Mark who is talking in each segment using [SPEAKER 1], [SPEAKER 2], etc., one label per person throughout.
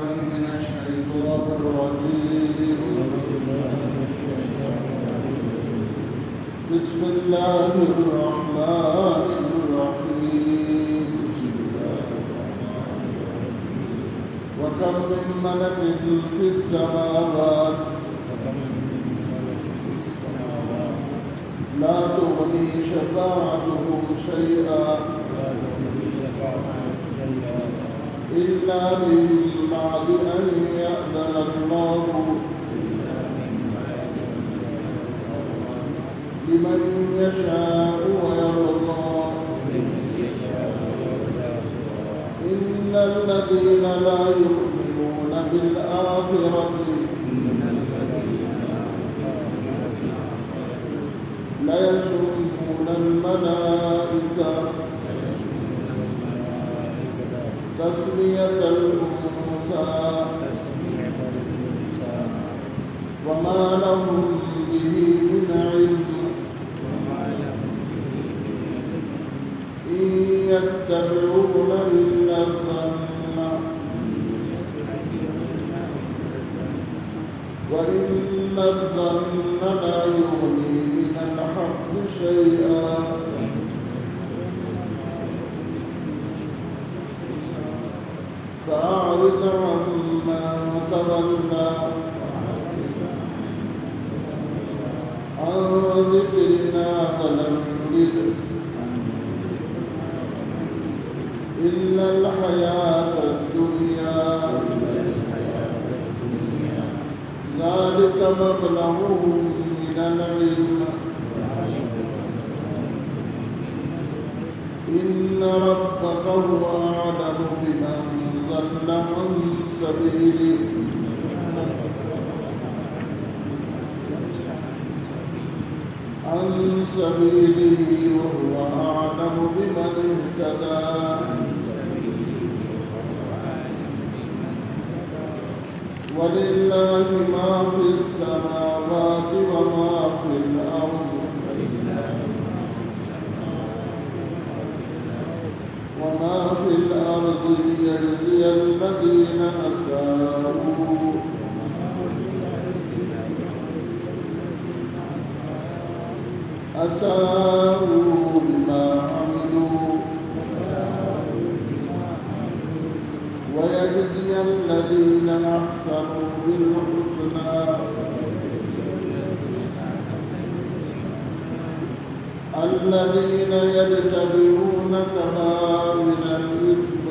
[SPEAKER 1] من الشيطان الرجيم. بسم الله الرحمن الرحيم. وكم من ملك في السماوات لا تغني شفاعتهم شيئا إلا من بعد أن يأذن الله لمن يشاء ويرضى. إن الذين لا يؤمنون بالآخرة ليسمون الملائكة تسمية الأنثى وما لهم به من علم إن يتبعون إلا الظن وإن الظن لا يغني من الحق شيئا. فأعرض عمن تولى عن ذكرنا ولم يرد إلا الحياة الدنيا ذلك مبلغهم من العلم إن ربك هو أعلم بمن ضل عن سبيله وهو أعلم بمن اهتدى. ولله ما في السماوات وما في الأرض ليجزي الذين أساءوا بما عملوا ويجزي الذين أحسنوا بالحسنى الذين يجتنبون كبائر الإثم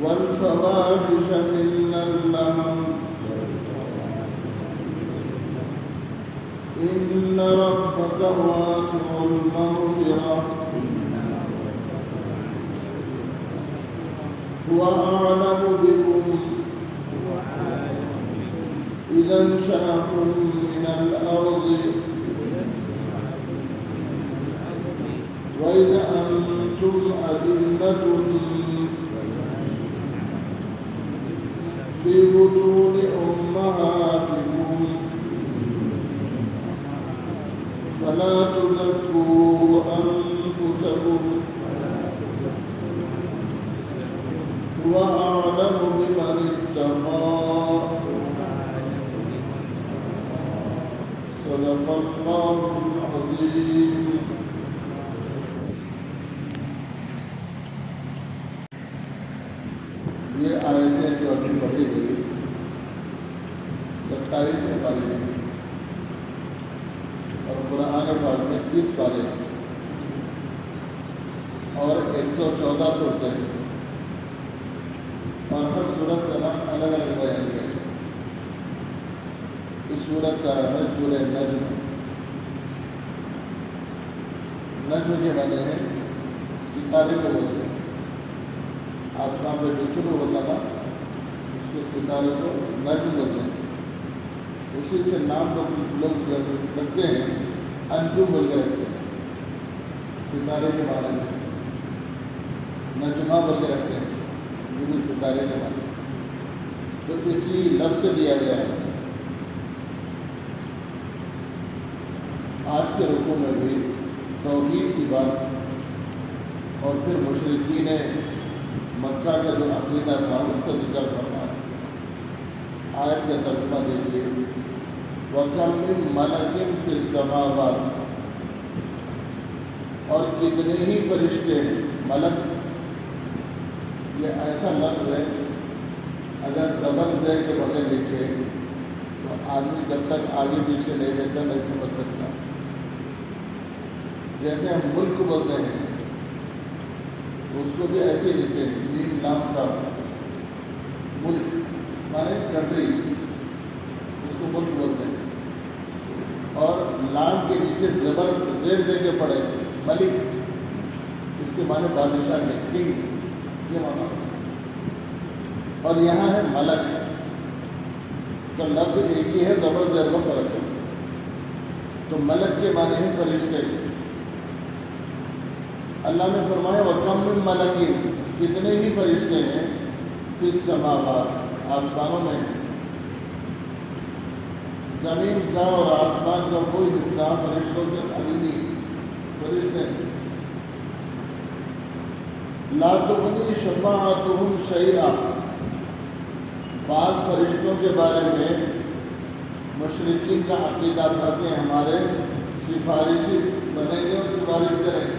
[SPEAKER 1] والفواحش إلا اللمم إن ربك واسع المغفرة هو أعلم بكم إذا انشأكم من الأرض وإذا أنتم أجنة في بطون أمهاتكم فلا تزكوا أنفسكم هو أعلم بمن اتقى. صدق الله العظيم. یہ آیتیں جو ابھی پڑھی گئی 27 پارے ہیں اور قرآن پاک میں 30 پارے ہیں اور 114 صورتیں ہیں اور ہر صورت کا نام الگ الگ بیان کیا ہے. اس صورت کا نام ہے سورہ نجم. نجم کے معنی ہے ستارے کو بولتے ہیں. آسمان پہ جو طلوع ہوتا تھا اس کے ستارے کو نجم بولتے ہیں. اسی سے نام لوگ جب رکھتے ہیں انجم بول کے رکھتے ہیں. ستارے کے معنی میں نجمہ بول کے رکھتے ہیں. یہ بھی ستارے کے معنی تو اسی لفظ سے دیا گیا ہے. آج کے رکوع میں بھی توحید کی بات اور پھر مشرکین مکہ کا جو عقیدہ تھا اس کا ذکر فرمایا۔ آیت کا ترجمہ دیکھیے، وَكَمْ مِن مَلَكٍ فِي السَّمَاوَاتِ، اور کتنے ہی فرشتے ہیں۔ ملک یہ ایسا لفظ ہے، اگر زبر زے کے بغیر لکھے تو آدمی جب تک آگے پیچھے نہیں دیتا نہیں سمجھ سکتا۔ جیسے ہم ملک بولتے ہیں تو اس کو بھی ایسے لکھتے ہیں، نیم لام کا ملک مانے کنٹری، اس کو ملک بولتے ہیں، اور لام کے نیچے زبر زیر دے کے پڑے ملک، اس کے معنی بادشاہ کے، کنگ، یہ معنی۔ اور یہاں ہے ملک، تو لفظ ایک ہی ہے، زبر زیر کا فرق ہے۔ تو ملک کے معنی ہے فرشتے۔ اللہ نے فرمایا وَكَمْ مِن مَلَكٍ، کتنے ہی فرشتے ہیں، فِي السَّمَاوَاتِ، آسمانوں میں۔ زمین کا اور آسمان کا کوئی حصہ فرشتوں سے خالی نہیں، فرشتے ہیں۔ لَا تُغْنِي شَفَاعَتُهُمْ شَيْئًا، بعض فرشتوں کے بارے میں مشرکین کا عقیدہ تھا کہ ہمارے سفارشی بنیں گے اور سفارش کریں گے۔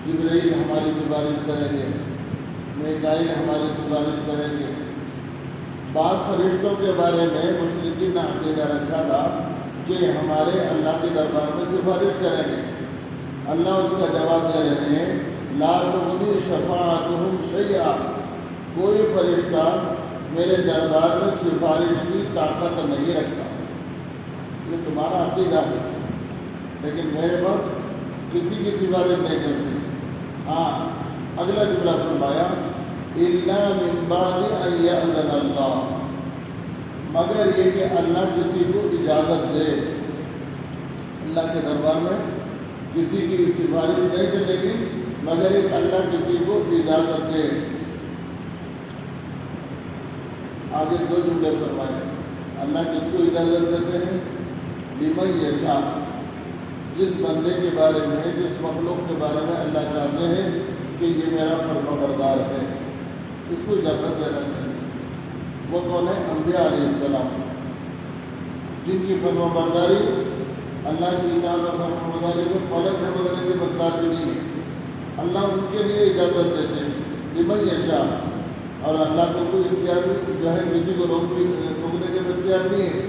[SPEAKER 1] جبرائیل ہماری سفارش کریں گے، میکائیل ہماری سفارش کریں گے۔ بعض فرشتوں کے بارے میں مشرکین نے عقیدہ رکھا تھا کہ ہمارے اللہ کے دربار میں سفارش کریں گے۔ اللہ اس کا جواب دے رہے ہیں، لا تغنی شفاعتہم شیئا، کوئی فرشتہ میرے دربار میں سفارش کی طاقت نہیں رکھتا۔ یہ تمہارا عقیدہ ہے، لیکن میرے پاس کسی کی سفارش نہیں کرتی۔ ہاں، اگلا جملہ فرمایا اِلَّا مِن بَعْدِ أَن يَأْذَنَ اللَّهُ، مگر یہ کہ اللہ کسی کو اجازت دے۔ اللہ کے دربار میں کسی کی سفارش نہیں چلے گی مگر ایک اللہ کسی کو اجازت دے۔ آگے دو جملے فرمائے، اللہ کس کو اجازت دیتے ہیں، لِمَن یشاء، جس بندے کے بارے میں، جس مخلوق کے بارے میں اللہ چاہتے ہیں کہ یہ میرا فرما بردار ہے، اس کو اجازت دینا چاہیے۔ وہ کون ہے؟ انبیاء علیہ السلام، جن کی فرما برداری اللہ کی اطاعت اور فرما برداری کو فالو کرنے کی مقدار بھی نہیں ہے، اللہ ان کے لیے اجازت دیتے ہیں، لمن یشاء، اور اللہ کو کوئی اختیار جو ہے کسی کو روکنے کے اختیار نہیں ہے،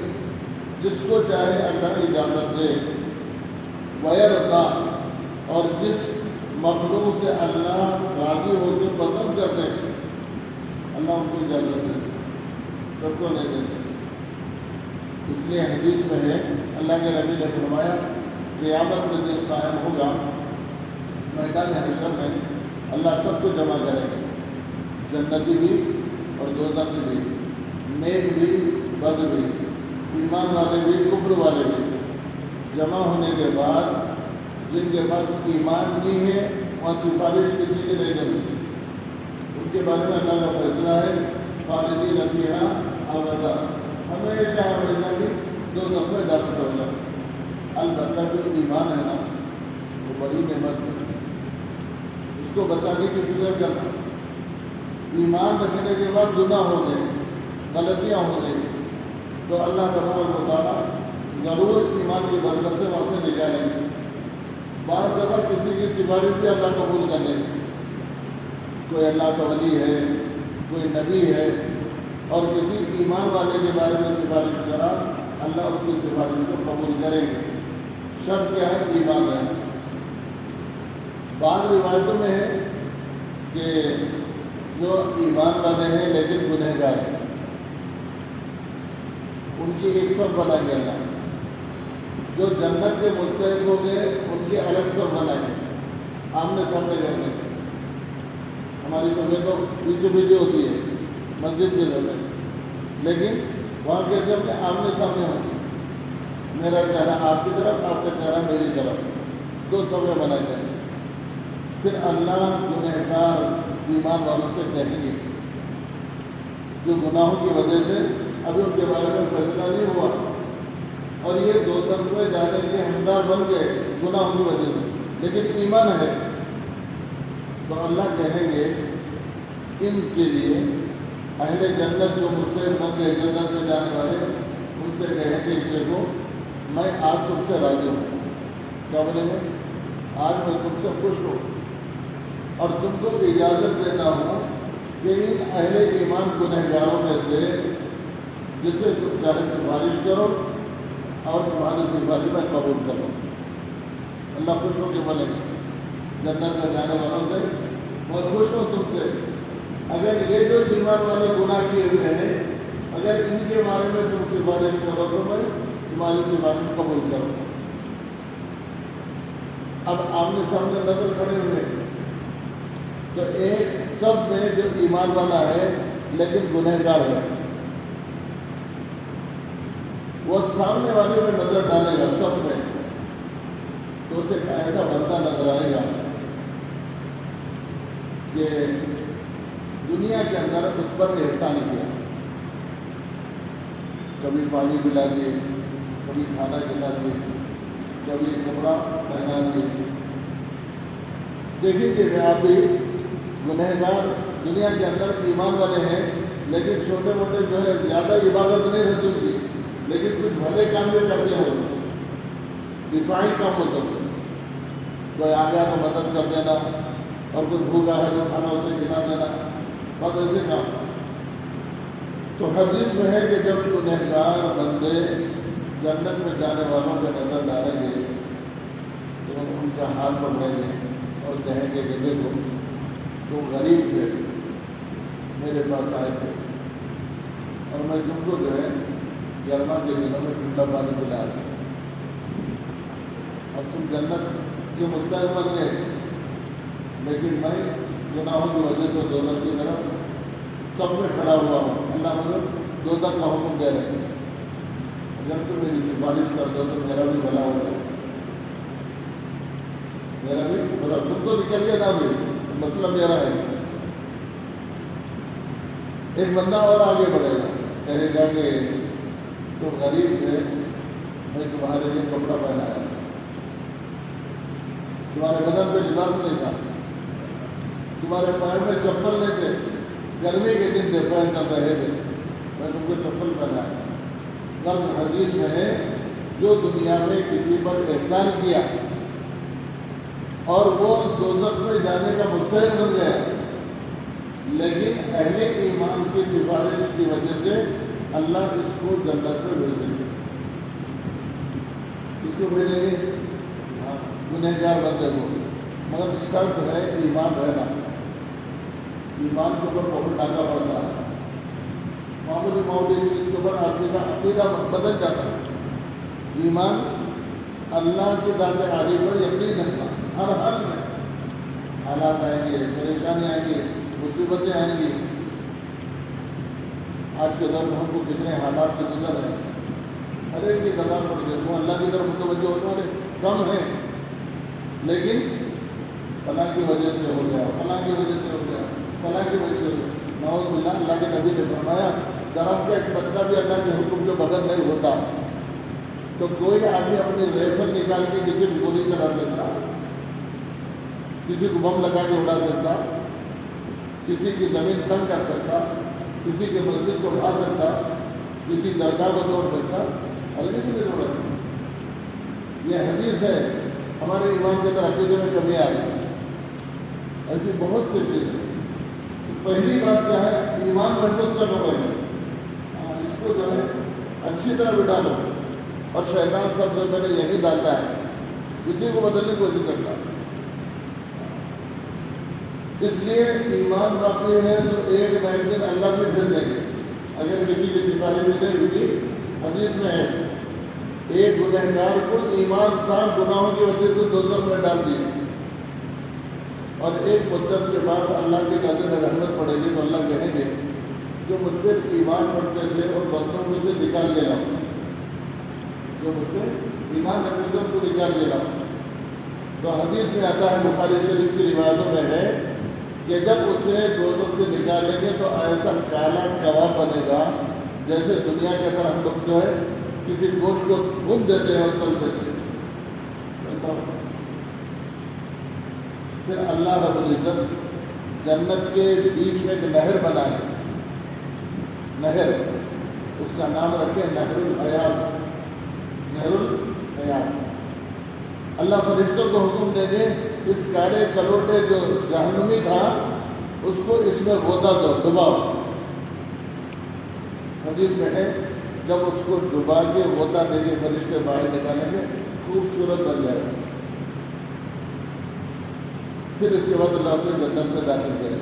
[SPEAKER 1] جس کو چاہے اللہ اجازت دے۔ وَيَرْضَىٰ، اور جس مخلوق سے اللہ راضی ہو کے پسند کرتے ہیں اللہ ان کو اجازت دے، سب کو نہیں دیتے۔ اس لیے حدیث میں ہے، اللہ کے نبی نے فرمایا قیامت کے دن قائم ہوگا، میدان حشر میں اللہ سب کو جمع کرے گا، جنتی بھی اور دوزخی بھی، نیک بھی بد بھی، ایمان والے بھی کفر والے بھی۔ جمع ہونے کے بعد جن کے پاس ایمان نہیں ہے وہاں سفارش کسی کی نہیں کرتی، ان کے بارے میں اللہ کا فیصلہ ہے خالدین فیہا ابدا، ہمیشہ ہمیشہ کی دوزخ میں داخل ہوگا۔ البتہ جو ایمان ہے نا وہ بڑی نعمت ہے، اس کو بچانے کی فکر کرنا۔ ایمان رکھنے کے بعد گناہ ہو گئے، غلطیاں ہو گئی تو اللہ تبارک و تعالیٰ ضرور ایمان کی برکت سے وہاں سے نکالیں گے۔ بعض دفعہ کسی کی سفارش بھی اللہ قبول کر لیں گے، کوئی اللہ کا ولی ہے، کوئی نبی ہے، اور کسی ایمان والے کے بارے میں سفارش کرا، اللہ اس کی سفارش کو قبول کریں گے۔ شرط کیا ہے؟ ایمان رہنا۔ بعض روایتوں میں ہے کہ جو ایمان والے ہیں لیکن گنہگار ہیں، ان کی ایک صف بنائیں گے اللہ، جو جنت کے مستحق ہو گئے ان کی الگ صف بنائیں گے، آمنے سامنے کر دیں گے۔ ہماری صفیں تو پیچھے پیچھے ہوتی ہے مسجد کے صفیں، لیکن وہاں کیسے ہم نے آمنے سامنے ہوں، میرا چہرہ آپ کی طرف، آپ کا چہرہ میری طرف، دو صفیں بنائے جائیں گے۔ پھر اللہ گنہگار ایمان والوں سے کہیں گے جو گناہوں کی وجہ سے ابھی ان کے بارے میں فیصلہ نہیں ہوا اور یہ دوزخ میں جانے کے حقدار بن گئے گناہوں کی وجہ سے، لیکن ایمان ہے تو اللہ کہیں گے ان کے لیے، اہل جنت جو مستحق بن گئے جنت میں جانے والے، ان سے کہیں گے کہ دیکھو میں آج تم سے راضی ہوں. کیا بولیں گے؟ آج میں تم سے خوش ہوں اور تم کو اجازت دیتا ہوں کہ ان اہل ایمان گنہگاروں میں سے جسے تم چاہے سفارش کرو اور تمہاری سفارش میں قبول کرو. اللہ خوش ہو کے بولیں گے جنت میں جانے والوں سے، میں خوش ہوں تم سے، اگر یہ جو ایمان والے گناہ کیے ہوئے ہیں اگر ان کے بارے میں تم سفارش کرو تو میں تمہاری سفارش قبول کروں. اب آمنے سامنے نظر کھڑے ہوئے تو ایک سب میں جو ایمان والا ہے لیکن گنہگار ہے، وہ سامنے والے میں نظر ڈالے گا سب میں، تو اسے ایسا بندہ نظر آئے گا کہ دنیا کے اندر اس پر احسان کیا، کبھی پانی پلا دیے، کبھی کھانا کھلا دیے، کبھی کپڑا پہنا دیے. دیکھیں کہ آپ بھی گنہگار دنیا کے اندر ایمان والے ہیں لیکن چھوٹے موٹے جو ہے زیادہ عبادت نہیں رہتی ان کی، لیکن کچھ بھلے کام بھی کرتے ہو، دفاعی کام ہوتا ہے. کوئی آ گیا تو مدد کر دینا اور کوئی بھوکا ہے تو کھانا اسے کھلا دینا، بس ایسے کام. تو حدیث میں ہے کہ جب گنہگار بندے جنت میں جانے والوں پہ نظر ڈالیں گے تو ان کا حال پکڑیں گے اور کہیں گے کہ دیکھو تو غریب تھے، میرے پاس آئے تھے اور میں تم کو جو ہے گرما کے دنوں میں ٹھنڈا پانی پلا دیا، اور تم جنت کے مستحق بن گئے، لیکن میں گناہوں کی وجہ سے دوزخ کی طرف سب میں کھڑا ہوا ہوں. اللہ مجھے دوزخ کا حکم دے رہے ہیں، اگر تو میری سفارش کر دو تو میرا بھی بھلا ہوگا، میرا بھی بھلا. تم تو نکل گیا نہ بھی، مسئلہ میرا ہے. ایک بندہ اور آگے بڑھے گا، کہے گا کہ تم غریب تھے، میں تمہارے لیے کپڑا پہنایا، تمہارے بدن پہ لباس نہیں تھا، تمہارے پیر میں چپل نہیں تھے، گرمی کے دن تھے پہن کر رہے تھے، میں تم کو چپل پہنایا. کل حدیث میں ہے جو دنیا میں کسی پر احسان کیا اور وہ دوزخ میں جانے کا مستحق بن گیا، لیکن اہل ایمان کی سفارش کی وجہ سے اللہ اس کو جنت میں بھیج دیں گے. اس کو بھیجیں گے گنہگار بندے کو، مگر شرط ہے ایمان رہنا. ایمان کے اوپر بہت ڈاکہ پڑتا ہے، معمولی چیز کے اوپر آدمی کا عقیدہ بدل جاتا ہے. ایمان اللہ کی ذات عالی پر یقین رکھنا، ہر حال میں حالات آئیں گے، پریشانی آئیں گی، مصیبتیں آئیں گی. آج کے دور میں ہم کو کتنے حالات سے گزر رہے ہیں، ہر ایک کی زبان پر دیکھوں اللہ کی طرف متوجہ ہونے والے کم ہیں، لیکن فلاں کی وجہ سے ہو گیا، فلاں کی وجہ سے ہو گیا، فلاں کی وجہ سے ہو گیا. نعوذ باللہ. اللہ کے نبی نے فرمایا درخت کا ایک پتا بھی اللہ کے حکم کے بغیر نہیں ہوتا. تو کوئی آدمی اپنی ریفل نکال کے کسی کو گولی چلا سکتا، کسی کو بم لگا کے اڑا سکتا، کسی کی زمین تنگ کر سکتا، کسی کے مسجد کو اٹھا سکتا، کسی درگاہ کو توڑ سکتا، الگ ہی نہیں توڑا. یہ حدیث ہے. ہمارے ایمان کے اندر عقیدے میں کمی آ رہی ہے. ایسی بہت سی چیزیں. پہلی بات کیا ہے؟ ایمان محفوظ کرنا پڑے. اس کو جو ہے اچھی طرح بٹھا لو، اور شیطان سب سے پہلے یہی ڈالتا ہے، کسی کو بدلنے کی کوشش کرتا ہے. اس لیے ایمان باقی ہے تو ایک نہ ایک دن اللہ بھی بھیج دیں گے. اگر کسی کی سفارش بھی نہیں ہوئی، حدیث میں ہے ایک گنہگار کو ایمان تھا، گناہوں کی وجہ سے دوزخ میں ڈال دیا، اور ایک مدت کے بعد اللہ کی نظر میں رحمت پڑے گی تو اللہ کہیں گے جو مجھ پہ ایمان پڑھتے تھے اور بندوں میں سے نکال لے رہا، جو مجھ پہ ایمان رکھتے تھے ان کو نکال لے رہا. تو حدیث میں آتا ہے، بخاری شریف کی روایتوں میں ہے کہ جب اسے دوزخ سے نکالیں گے تو ایسا کالا کباب بنے گا جیسے دنیا کے اندر ہم لوگ جو ہے کسی گوشت کو بھون دیتے ہیں اور تل دیتے ہیں. پھر اللہ رب العزت جنت کے بیچ میں ایک نہر بنائے، نہر، اس کا نام رکھے نہر الحیات، نہر الحیات۔ اللہ فرشتوں کو حکم دے دے اس کالے کلوٹے جو جہنمی تھا اس کو اس میں غوطہ دو، ڈباؤ۔ حدیث میں ہے جب اس کو ڈبا کے غوطہ دے کے فرشتے باہر نکالیں گے خوبصورت بن جائے گا، پھر اس کے بعد اللہ اسے جنت میں داخل کرے گا۔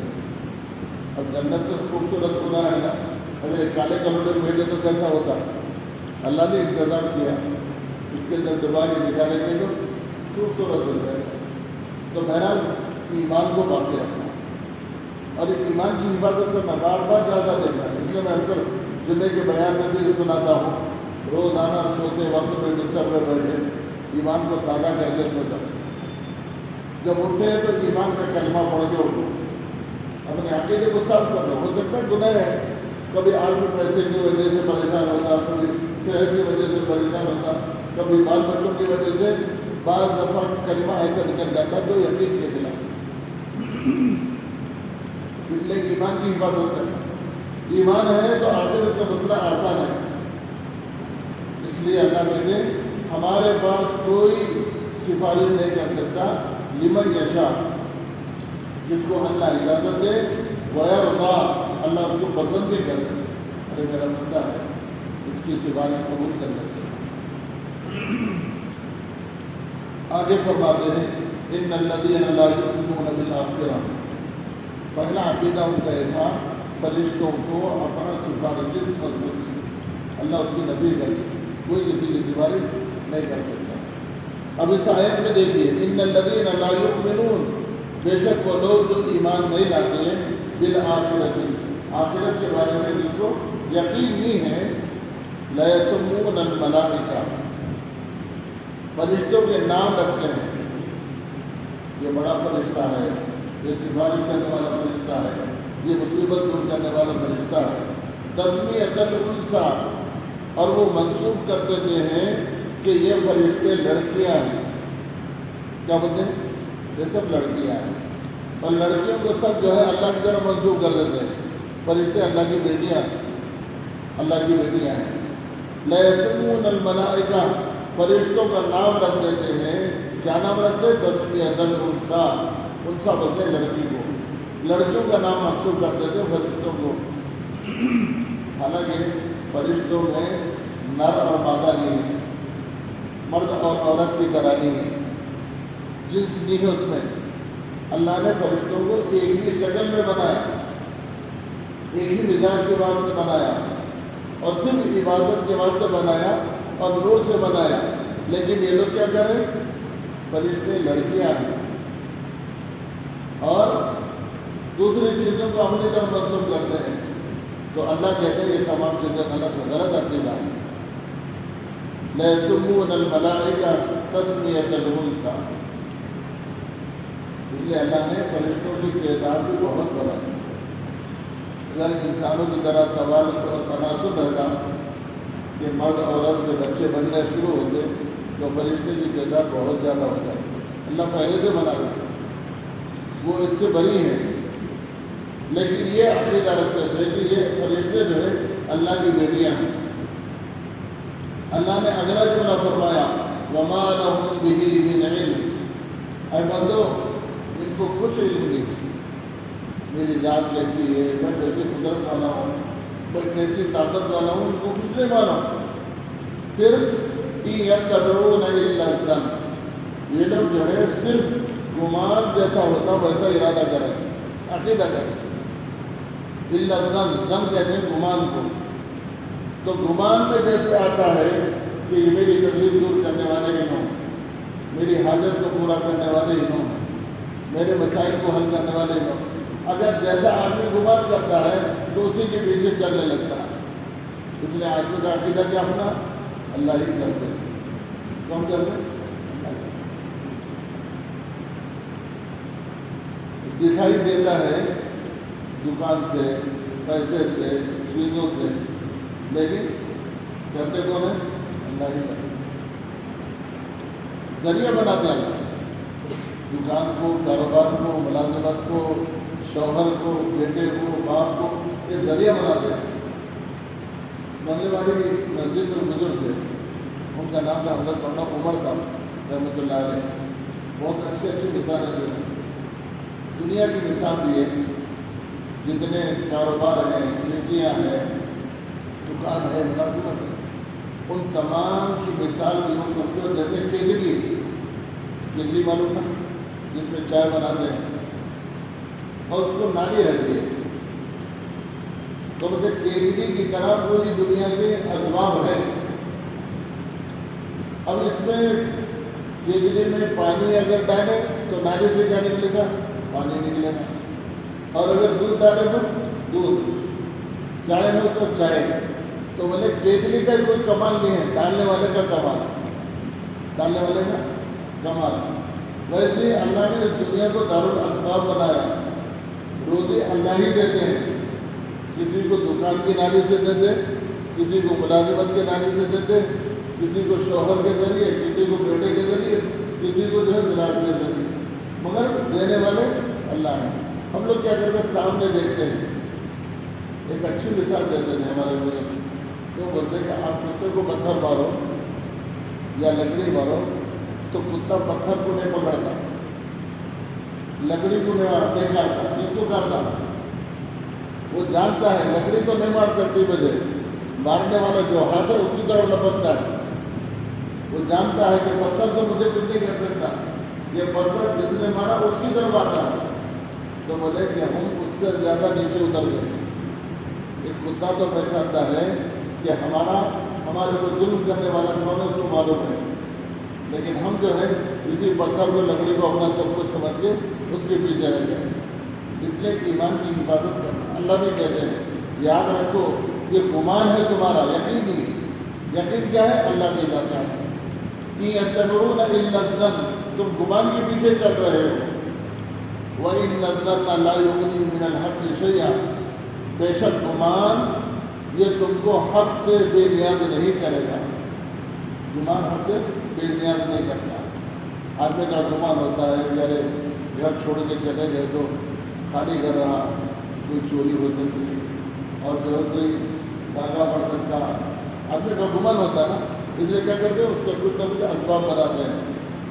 [SPEAKER 1] اب جنت سے خوبصورت ہونا ہے نا، اگر ایک کالے کلوٹے کو بھیجے تو کیسا ہوتا؟ اللہ نے انتظام کیا، اس کے اندر ڈبا کے نکالیں گے تو خوبصورت ہو جائے گا۔ تو بہرحال ایمان کو باقی رکھنا اور ایمان کی حفاظت کرنا، بار بار زیادہ دیکھنا۔ اس لیے میں اکثر جمعے کے بیان میں بھی سناتا ہوں، روزانہ سوتے وقت میں بستر پہ بیٹھے ایمان کو تازہ کر کے سوچا، جب اٹھے تو ایمان کا کلمہ پڑھ کے اٹھو، اپنے عقیدے کو صاف کر لو۔ ہو سکتا ہے گناہ ہے، کبھی آدمی پیسے کی وجہ سے پریشان ہوتا، کبھی صحت کی وجہ سے پریشان ہوتا، کبھی بال بچوں کی وجہ سے بعض دفعہ کلمہ ایسا نکل جاتا جو یقین کے خلاف۔ اس لیے ایمان کی حفاظت کرنا، ایمان ہے تو آخرت کا مسئلہ آسان ہے۔ اس لیے اللہ کہتے ہیں ہمارے پاس کوئی سفارش نہیں کر سکتا، لمن یشاء، جس کو اللہ اجازت دے، ویرضا، اللہ اس کو پسند بھی کرے، ارے میرا بندہ ہے اس کی سفارش قبول کر لیتے ہیں۔ آگے فرماتے ہیں ان الذین لا یؤمنون بالآخرہ، پہلا عقیدہ ان کا یہ تھا فرشتوں کو اپنا سفارش منظور کی، اللہ اس کی نفی کر، کوئی کسی کی سفارش نہیں کر سکتا۔ اب اس آیت میں دیکھیے ان الذین لا یؤمنون، بے شک وہ لوگ جو ایمان نہیں لاتے ہیں، بالآخرۃ، آخرت کے بارے میں جس کو یقین نہیں ہے، لا یسمون الملائکہ، فرشتوں کے نام رکھتے ہیں، یہ بڑا فرشتہ ہے، یہ سفارش کرنے والا فرشتہ ہے، یہ مصیبت دور کرنے والا فرشتہ ہے۔ تسمیۃ الانثیٰ، اور وہ منسوب کرتے ہیں کہ یہ فرشتے لڑکیاں ہیں، کیا بولتے ہیں؟ یہ سب لڑکیاں ہیں، اور لڑکیوں کو سب جو ہے اللہ کی طرف منسوب کر دیتے ہیں، فرشتے اللہ کی بیٹیاں، اللہ کی بیٹیاں ہیں۔ لا یسمون الملائکہ، فرشتوں کا نام رکھ دیتے ہیں، کیا نام رکھتے ہیں؟ تسمیۃ الانثیٰ، انثیٰ بولتے ہیں لڑکی کو، لڑکیوں کا نام منسوب کر دیتے ہیں فرشتوں کو۔ حالانکہ فرشتوں میں نر اور مادہ نہیں ہے، مرد اور عورت کی طرح نہیں ہے، جنس نہیں ہے اس میں۔ اللہ نے فرشتوں کو ایک ہی شکل میں بنایا، ایک ہی مزاج کے بعد سے بنایا، اور صرف عبادت کے واسطے بنایا اور نور سے بنایا۔ لیکن یہ لوگ کیا کریں؟ فرشتے لڑکیاں ہیں اور دوسری چیزوں کو اپنی طرف منسوب کرتے ہیں، تو اللہ کہتے ہیں یہ تمام چیزیں غلط عقیدہ ہے۔ لا یسمون الملائکہ تسمیۃ الانثیٰ، اس لیے اللہ نے فرشتوں کی تعداد بھی بہت بڑھا دی۔ اگر انسانوں کی طرح توالد اور تناسب رہتا کہ مرد عورت سے بچے بننے شروع ہوتے تو فرشتے کی تعداد بہت زیادہ ہو جاتی۔ اللہ پہلے سے بنا دیتا، وہ اس سے بری ہے، لیکن یہ عقیدہ رکھتے تھے کہ یہ فرشتے جو ہے اللہ کی بیٹیاں ہیں۔ اللہ نے اگلا جملہ فرمایا وَمَا لَهُم بِهِ مِنْ عِلْمٍ، اے بندو ان کو کچھ علم نہیں، میری ذات کیسی ہے، میں کیسی قدرت والا ہوں، میں کیسی طاقت والا ہوں، ان کو کچھ نہیں مانا۔ پھر إِن يَتَّبِعُونَ إِلَّا الظَّنَّ، یہ لوگ جو ہے صرف گمان جیسا ہوتا ویسا ارادہ کریں، عقیدہ کریں۔ إِلَّا الظَّنَّ، ظن کہتے ہیں گمان کو، تو گمان پہ جیسے آتا ہے کہ یہ میری تکلیف دور کرنے والے ہی ہوں، میری حاجت کو پورا کرنے والے ہی ہوں، میرے مسائل کو حل کرنے والے ہی ہوں، اگر جیسا آدمی گمان کرتا ہے تو اسی کے پیچھے چلنے لگتا ہے۔ اس لیے آدمی کا عقیدہ کیا ہونا؟ اللہ ہی کرتے، کون کرتے؟ دکھائی دیتا ہے دکان سے، پیسے سے، چیزوں سے، لیکن کرتے کون ہیں؟ اللہ ہی کرتے، ذریعہ بناتے ہیں۔ دکان کو، کاروبار کو، ملازمت کو، شوہر کو، بیٹے کو، باپ کو یہ ذریعہ بناتے ہیں۔ بنگلے والی مسجد میں بزرگ تھے، ان کا نام تھا حضرت مولانا عمر صاحب رحمۃ اللہ علیہ۔ بہت اچھی مثالیں دی، دنیا کی مثال دی ہے۔ جتنے کاروبار ہیں، کھڑکیاں ہیں، دکان ہے، ملازمت ہے، ان تمام کی مثال یوں سمجھو جیسے کیتلی معلوم ہے جس میں چائے بناتے ہیں اور اس کو نالی رہتی ہے، تو مطلب کیتلی کی طرح پوری دنیا کے اسباب ہیں۔ اب اس میں کیتلی میں پانی اگر ڈالے تو نالی سے کیا نکلے گا؟ پانی نکلے گا۔ اور اگر دودھ ڈالے تو دودھ، چائے ہو تو چائے۔ تو بولے کیتلی کا کوئی کمال نہیں ہے، ڈالنے والے کا کمال، ڈالنے والے کا کمال۔ ویسے ہی اللہ نے اس دنیا کو دارالاسباب بنایا، روزی اللہ ہی دیتے ہیں، کسی کو دکان کی نالی سے دیتے، کسی کو ملازمت کے نالی سے دیتے، کسی کو شوہر کے ذریعے، کسی کو بیٹے کے ذریعے، کسی کو جو ہے زراعت کے ذریعے، مگر دینے والے اللہ ہیں۔ ہم لوگ کیا کرتے ہیں؟ سامنے دیکھتے ہیں۔ ایک اچھی مثال دیتے ہیں ہمارے بزرگ، تو بولتے ہیں کہ آپ کتے کو پتھر مارو یا لکڑی مارو تو کتا پتھر کو نہیں پکڑتا، لکڑی کو نہیں کاٹتا، کس کو کاٹتا؟ وہ جانتا ہے لکڑی تو نہیں مار سکتی مجھے، مارنے والا جو ہاتھ ہے اس کی طرف لپکتا ہے۔ وہ جانتا ہے کہ پتھر تو مجھے کچھ نہیں کر سکتا، یہ پتھر جس نے مارا اس کی طرف آتا ہے۔ تو بولے کہ ہم اس سے زیادہ نیچے اتر گئے۔ ایک کتا تو پہچانتا ہے کہ ہمارے کو ظلم کرنے والا کون ہے، اس کو معلوم ہے، لیکن ہم جو ہے اسی پتھر کو، لکڑی کو اپنا سب کچھ سمجھ کے اس کے پیچھے رہ گئے۔ اس لیے ایمان کی حفاظت کرنا، اللہ بھی کہتے ہیں یاد رکھو یہ گمان ہے تمہارا، یقین نہیں۔ یقین کیا ہے؟ اللہ کی ذات ہے۔ إِن يَتَّبِعُونَ إِلَّا الظَّنَّ، تم گمان کے پیچھے چل رہے ہو۔ وَإِنَّ الظَّنَّ لَا يُغْنِي مِنَ الْحَقِّ شَيْئًا، بے شک گمان یہ تم کو حق سے بے نیاز نہیں کرے گا۔ گمان حق سے بے نیاز نہیں کرتا۔ آدمی کا گمان ہوتا ہے کہ ارے گھر چھوڑ کے چلے گئے تو خالی گھر رہا، کوئی چوری ہو سکتی اور جو کوئی داغا پڑ سکتا، آدمی کا گمان ہوتا ہے نا۔ اس لیے کیا کرتے ہیں؟ اس کا کچھ نہ کچھ اسباب بناتے ہیں۔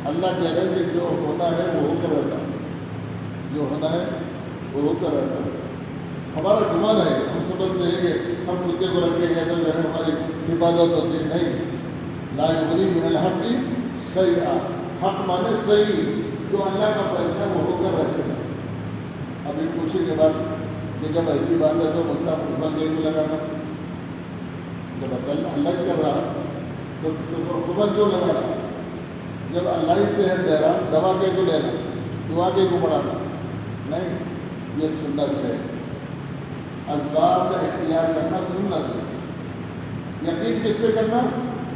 [SPEAKER 1] اللہ کہہ رہے ہیں کہ جو ہونا ہے وہ ہو کر رہتا ہے، جو ہونا ہے وہ ہو کر رہتا ہے۔ ہمارا گمان ہے، ہم سمجھتے ہیں کہ ہم کتے کو رکھیں گے تو جو ہے ہماری حفاظت ہوتی ہے، نہیں۔ لا یغنی من الحق شیئا، حق مانے صحیح، جو اللہ کا فیصلہ وہ ہو کر رہتے ہیں۔ ابھی پوچھنے کے بعد کہ جب ایسی بات ہے تو مصحف خفل نہیں لگانا، جب اللہ ہی کر رہا تو خفل کیوں لگانا؟ جب اللہ ہی صحت دے رہا، دوا کے کو لینا، دعا کے کو پڑھانا نہیں، یہ سنت ہے۔ اسباب کا اختیار کرنا سنت ہے۔ یقین کس پہ کرنا؟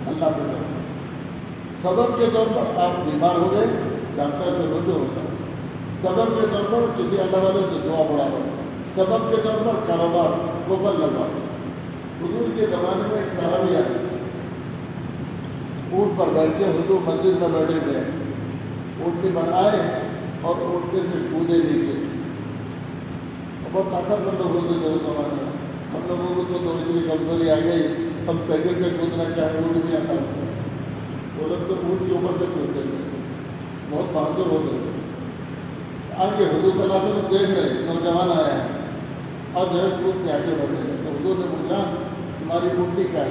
[SPEAKER 1] اللہ پہ کرنا۔ سبب کے طور پر آپ بیمار ہو گئے، ڈاکٹر سے رجوع ہوتا ہے۔ سبب کے طور پر کسی اللہ والے سے دعا پڑھانا، سبب کے طور پر کاروبار کفر لگا۔ حضور کے زمانے میں ایک صحابی آئے، اونٹ پر بیٹھ کے حضور مسجد میں بیٹھے ہوئے، اونٹنی پر آئے اور اونٹنے سے کودے نیچے۔ بہت طاقتور لوگ ہوتے تھے اس زمانے میں، ہم لوگوں کو تو اتنی کمزوری آ گئی، ہم سائیکل سے کودنا چاہے اونٹ نہیں آتا، وہ لوگ تو اونٹ کے اوپر سے کودتے تھے، بہت بہادر ہوتے تھے۔ آگے حضور صلی اللہ علیہ وسلم دیکھ رہے، نوجوان آیا ہے اور جو ہے کود کے آگے بڑھ گئے، تو حضور نے پوچھا تمہاری اونٹنی کیا ہے؟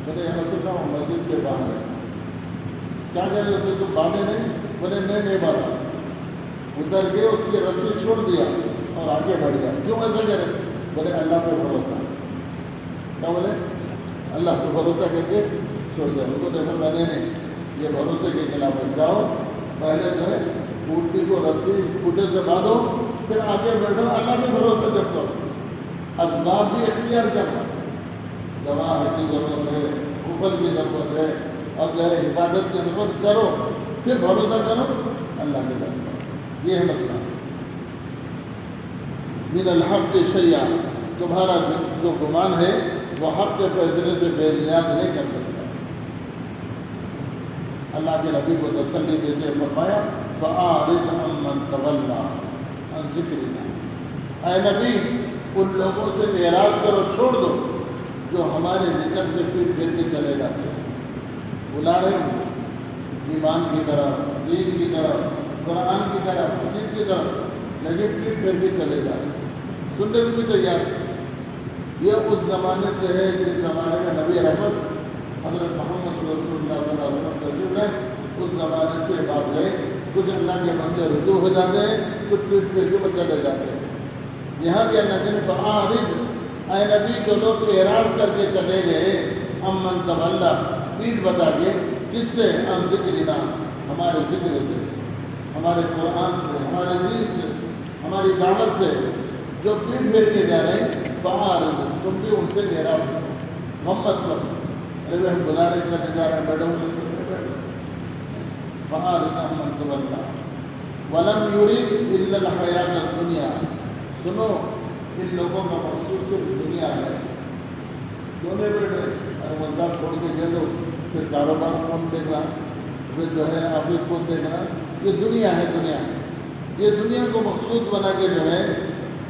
[SPEAKER 1] بولے یہاں سے کہا مسجد کے باہر ہے۔ کیا کہہ رہے اسے تم باندھے نہیں؟ بولے نہیں باندھا۔ اتر کے اس کی رسی چھوڑ دیا اور آگے بڑھ گیا۔ کیوں ایسا کرے؟ بولے اللہ پہ بھروسہ۔ کیا بولے؟ اللہ پہ بھروسہ کر کے چھوڑ دیا۔ اس کو دیکھو میں نے نہیں، یہ بھروسے کے خلاف ہے۔ جاؤ پہلے جو ہے اونٹنی کو رسی کھوٹے سے باندھو، پھر آگے بیٹھو، اللہ پہ بھروسہ جب کرو۔ اسباب بھی اختیار کرنا، دوا کی ضرورت ہے، کفل کی ضرورت ہے، اور جو ہے حفاظت کی ضرورت کرو، پھر بھروسہ کرو اللہ کے دربار۔ یہ ہے مسئلہ۔ من الحق شیئا، تمہارا جو گمان ہے وہ حق کے فیصلے سے بے نیاز نہیں کر سکتا۔ اللہ کے نبی کو تسلی دیتے فرمایا فَأَعْرِضْ عَمَّنْ تَوَلَّىٰ عَنْ ذِكْرِنَا، اے نبی ان لوگوں سے اعراض کرو، چھوڑ دو جو ہمارے ذکر سے پیٹ پھیر کے چلے جاتے ہیں، بلا رہے ہیں ایمان کی طرف، دین کی طرف، قرآن کی طرف، حدیث کی طرف، لیکن پیٹ پھیر کے چلے جا رہے ہیں، سننے کو بھی تیار نہیں۔ یہ اس زمانے سے ہے جس زمانے میں نبی رحمت حضرت محمد رسول اللہ صلی اللہ علیہ وسلم ہے، اس زمانے سے بات ہے، کچھ اللہ کے بندے رجوع ہو جاتے ہیں، کچھ پیٹ پھیر کے چلے جاتے ہیں۔ یہاں بھی اللہ نے فَأَعْرِضْ، اے نبی جو لوگ اعراض کر کے چلے گئے، عَمَّنْ تَوَلَّىٰ، پیٹ بتا کے، کس سے؟ عَنْ ذِكْرِنَا، ہمارے ذکر سے، ہمارے قرآن سے، ہمارے دین سے، ہماری دعوت سے جو پیٹ پھیر کے جا رہے ہیں، فَأَعْرِضْ، تم بھی ان سے اعراض کرو، غم مت کرو، ارے ہم بلا رہے چلے جا رہے ہیں، بیٹھو فَأَعْرِضْ عَمَّنْ تَوَلَّىٰ وَلَمْ يُرِدْ إِلَّا الْحَيَاةَ الدُّنْيَا، سنو ان لوگوں کا مقصود صرف دنیا ہے، سونے بیٹھے ارے مزدار چھوڑ کے دے دو، پھر کاروبار کون دیکھ رہا، پھر جو ہے آفس کون دیکھ رہا، یہ دنیا ہے، دنیا یہ دنیا کو مقصود بنا کے جو ہے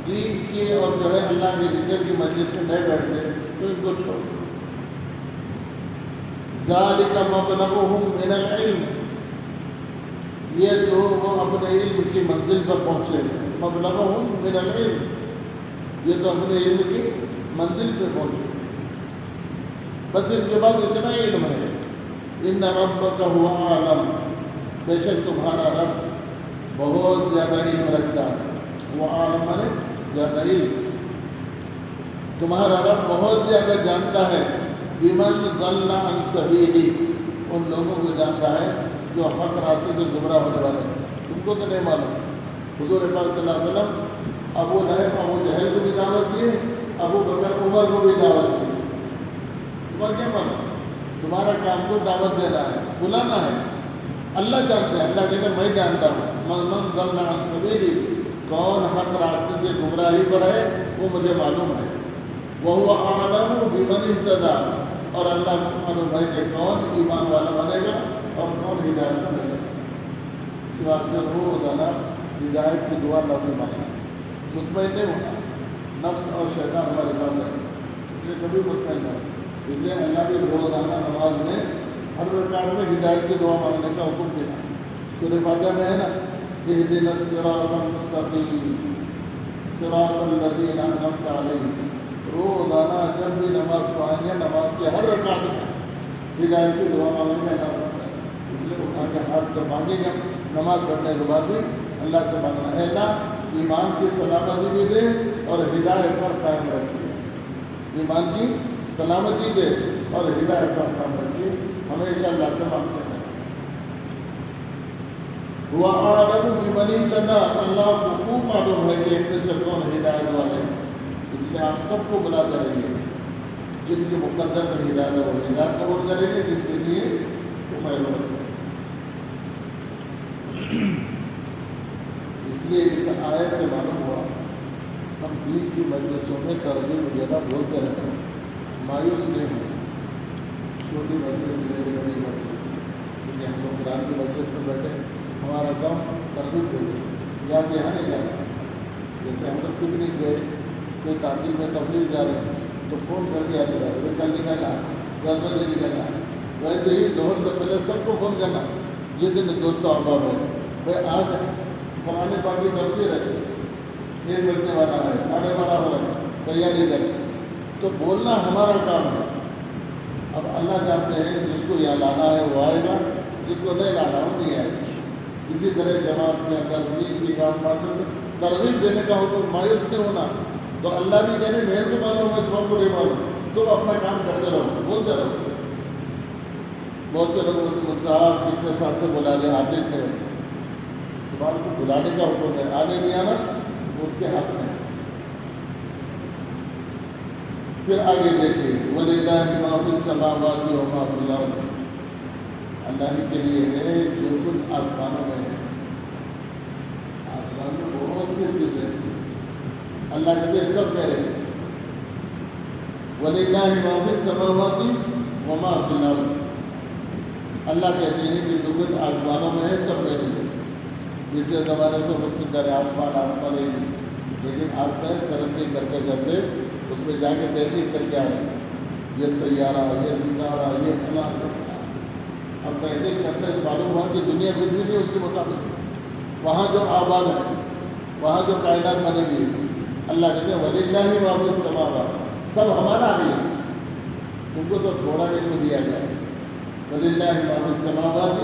[SPEAKER 1] دین کی اور جو ہے اللہ کے ذکر کی مجلس میں نہیں بیٹھتے تو ان کو چھوڑ دو۔ ذَلِكَ مَبْلَغُهُم مِّنَ الْعِلْمِ، یہ تو وہ اپنے علم کی منزل پر پہنچے ہیں، مبلغہم من العلم، یہ تو اپنے علم کی منزل پہ پہنچے، بس ان کے پاس اتنا ہی علم ہے، ان ربک هو عالم، بے شک تمہارا رب بہت زیادہ علم رکھتا ہے، وہ عالم ہے زیادہ علم، تمہارا رب بہت زیادہ جانتا ہے، بمن ضل عن سبیلہ، ان لوگوں کو جانتا ہے جو حق راستے سے گمراہ ہونے والے ہیں، تم کو تو نہیں معلوم۔ حضور پاک صلی اللہ علیہ وسلم ابو لہب ابو جہل کو بھی دعوت دیے، ابو بکر عمر کو بھی دعوت دی، تمہارا کیا معلوم؟ تمہارا کام تو دعوت دینا ہے، بلانا ہے، اللہ جانتے ہیں، اللہ کہتے ہیں میں جانتا ہوں، من ضل عن سبیلی، کون حق راستے سے گمراہی پر ہے وہ مجھے معلوم ہے، وَهُوَ أَعْلَمُ بِمَنِ اهْتَدَىٰ، اور اللہ معلوم ہے کہ کون ایمان والا بنے گا اور کون ہدایت بنے گا۔ اس واسطے روزانہ ہدایت کی دعا اللہ سے مانگنا، مطمئن نہیں ہونا، نفس اور شیطان ہمارے ساتھ ہے، اس لیے کبھی مطمئن نہ ہو، اس لیے اللہ بھی روزانہ نماز میں ہر رکعت میں ہدایت کی دعا مانگنے کا حکم دینا۔ سورہ فاتحہ میں ہے نا، اهدنا الصراط المستقیم صراط الذین انعمت علیہم، روزانہ جب بھی نماز پڑھیں گے نماز کے ہر رکعت میں ہدایت کی دعا مانگنے کا اعلان ہوتا ہے، اس لیے اٹھا کے ہاتھ تو مانگے گا، نماز پڑھنے کے بعد بھی اللہ سے مانگنا ہے، اللہ ایمان کی سلامتی بھی دے اور ہدایت پر قائم رکھیے، ایمان کی سلامتی دے اور ہدایت پر قائم رکھیے، ہمیشہ اللہ سے مانگتے ہیں۔ وہ عالم بمن اهتدىٰ، اللہ کو خوب معلوم ہے کہ ان میں سے کون ہدایت والے ہیں، اس لیے آپ سب کو بلاتے رہیے، جن کی مقدر میں ہدایت ہے وہ ہدایت قبول کریں گے، جن کے لیے وہ محروم ہے۔ اس لیے اس آیت سے معلوم ہوا ہم دین کی مجلسوں میں ترغیب وغیرہ بولتے رہتے ہیں، مایوس نہیں ہوں، چھوٹی مجلس لے بڑی مجلس، کیونکہ ہم لوگ قرآن کی مجلس میں بیٹھے، ہمارا کام ترغیب دے دیں، یا کہ یہاں نہیں جانا، جیسے ہم لوگ پکنک گئے، کوئی تعطیل میں تفریح جا رہے ہیں تو فون کر کے آتے رہتے ہیں، کل نکلنا ہے، 10 بجے نکلنا ہے، ویسے ہی ظہر سے پہلے سب کو فون کرنا، جس دن دوستوں احباب ہے، بھائی آج قرآن پاک کی تفسیر ہے، 1 بجنے والا ہے، 12:30 ہو رہا ہے، تیاری کریں، تو بولنا ہمارا کام ہے۔ اب اللہ جانتے ہیں جس کو یہاں لانا ہے وہ آئے گا، جس کو نہیں لانا وہ نہیں آئے گا۔ اسی طرح جماعت کے اندر دین کی کام میں ترغیب دینے کا حکم، مایوس نہیں ہونا، تو اللہ بھی کہنے میرے کو معلوم ہے تمہیں کو نہیں معلوم، تم اپنا کام کرتے رہو، بولتے رہو۔ بہت سے لوگ صاحب کتنے سال سے بلا رہے آتے تھے، تمہارے کو بلانے کا حکم ہے، آنے نہیں آنا وہ اس کے ہاتھ میں ہے۔ پھر آگے دیکھیے وَلِلَّهِ مَا فِي السَّمَاوَاتِ وَمَا فِي الْأَرْضِ، اللہ کے لیے ہے جو کچھ آسمانوں میں ہے، آسمان میں بہت سی چیزیں ہیں، اللہ کہتے ہیں سب میرے ہیں۔ وَلِلَّهِ مَا فِي السَّمَاوَاتِ وَمَا فِي الْأَرْضِ، اللہ کہتے ہیں کہ جو کچھ آسمانوں میں ہے سب میرے لیے. پچھلے زمانے سے مسلم کرے آسمان ہی نہیں، لیکن آج سائنس ترقی کرتے کرتے اس میں جا کے تحقیق کر کے آئے یہ سیارہ، یہ ستارہ، یہ فلاں. اب تحقیق کرتے معلوم ہوا کہ دنیا کچھ بھی نہیں اس کے مطابق. وہاں جو آباد ہے، وہاں جو کائنات بنی ہوئی ہے، اللہ کہتے ہیں وَلِلَّهِ مَا فِي السَّمَاوَاتِ، سب ہمارا بھی ہے. تم کو تو تھوڑا علم دیا گیا ہے. وَلِلَّهِ مَا فِي السَّمَاوَاتِ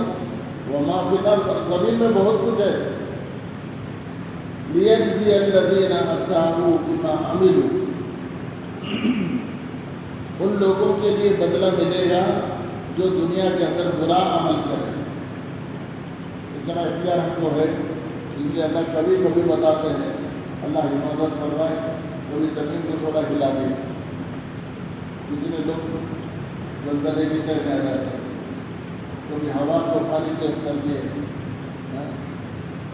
[SPEAKER 1] وَمَا فِي الْأَرْضِ، زمین میں بہت کچھ ہے. لِيَجْزِيَ الَّذِينَ أَسَاءُوا بِمَا عَمِلُوا، ان لوگوں کے لیے بدلہ ملے گا جو دنیا کے اندر برا عمل کرے. اتنا اختیار ہم کو ہے، اس لیے اللہ کبھی کبھی بتاتے ہیں اللہ حفاظت فرمائے، کبھی زمین کو تھوڑا ہلا دے. کتنے لوگ زلزلے کی طرح رہ جاتے ہیں، کبھی ہوا طوفانی تیز کر دیے.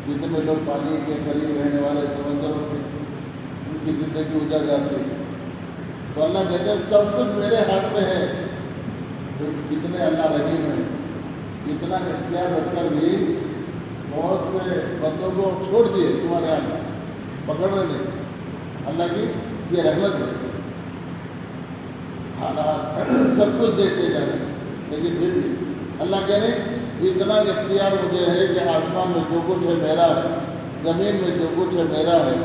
[SPEAKER 1] جتنے لوگ پانی کے قریب رہنے والے سمندروں کے ان کی زندگی اجڑ جاتی ہے. تو اللہ کہتے ہیں سب کچھ میرے ہاتھ میں ہے. کتنے اللہ رحیم ہیں، اتنا اختیار رکھ کر بھی بہت سے بندوں کو چھوڑ دیے تمہارے ہاتھ پکڑنے نہیں. اللہ کی یہ رحمت ہے. حالات سب کچھ دیکھتے جائیں، لیکن پھر بھی اللہ کہہ رہے اتنا اختیار مجھے ہے کہ آسمان میں جو کچھ ہے میرا ہے، زمین میں جو کچھ ہے میرا ہے.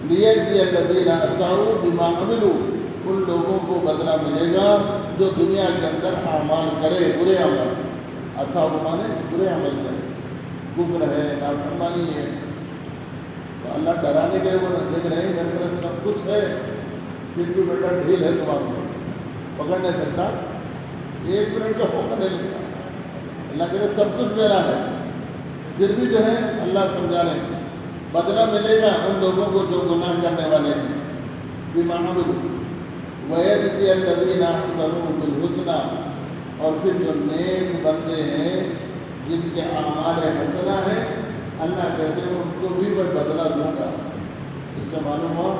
[SPEAKER 1] لِيَجْزِيَ الَّذِينَ أَسَاءُوا بِمَا عَمِلُوا، ان لوگوں کو بدلہ ملے گا جو دنیا کے اندر اعمال کرے، برے عمل. اصحاب مانے برے عمل کرے، کفر ہے، نافرمانی ہے. تو اللہ ڈرانے گئے وہ دیکھ رہے ہیں میرے پاس سب کچھ ہے، پھر بھی بیٹا ڈھیل ہے تمہارے پکڑ نہیں سکتا، ایک منٹ کا موقع نہیں لگتا. اللہ کہہ رہے سب کچھ میرا ہے، پھر بھی جو ہے اللہ سمجھا رہے ہیں بدلہ ملے گا ان لوگوں کو جو گناہ کرنے والے ہیں. بِمَا عَمِلُوا وَيَجْزِيَ الَّذِينَ أَحْسَنُوا بِالْحُسْنَى، اور پھر جو نیک بندے ہیں جن کے اعمال حسنہ ہیں، اللہ کہتے ہیں ان کو بھی میں بدلہ دوں گا. اس سے معلوم ہوا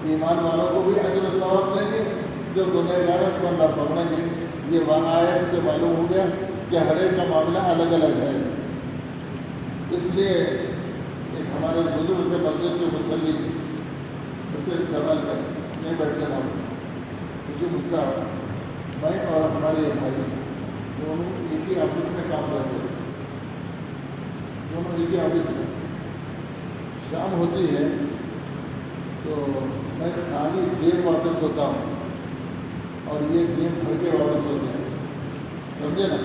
[SPEAKER 1] ایمان والوں کو بھی اجر و ثواب دیں گے، جو گنہگاروں کو اللہ پکڑیں گے. یہ آیت سے معلوم ہو گیا کہ ہر ایک کا معاملہ الگ الگ ہے. اس لیے ایک ہمارے بزرگ سے مسجد کے مصلی تھی، اسے ایک سوال کر میں بیٹھ کر ہوں کیونکہ مجھ سے میں اور ہمارے بھائی دونوں ایک ہی آفس میں کام کرتے ہیں، دونوں ایک ہی آفس میں. شام ہوتی ہے تو میں خالی جیب واپس ہوتا ہوں اور یہ جیب بھر کے واپس ہوتے ہیں، سمجھے نا؟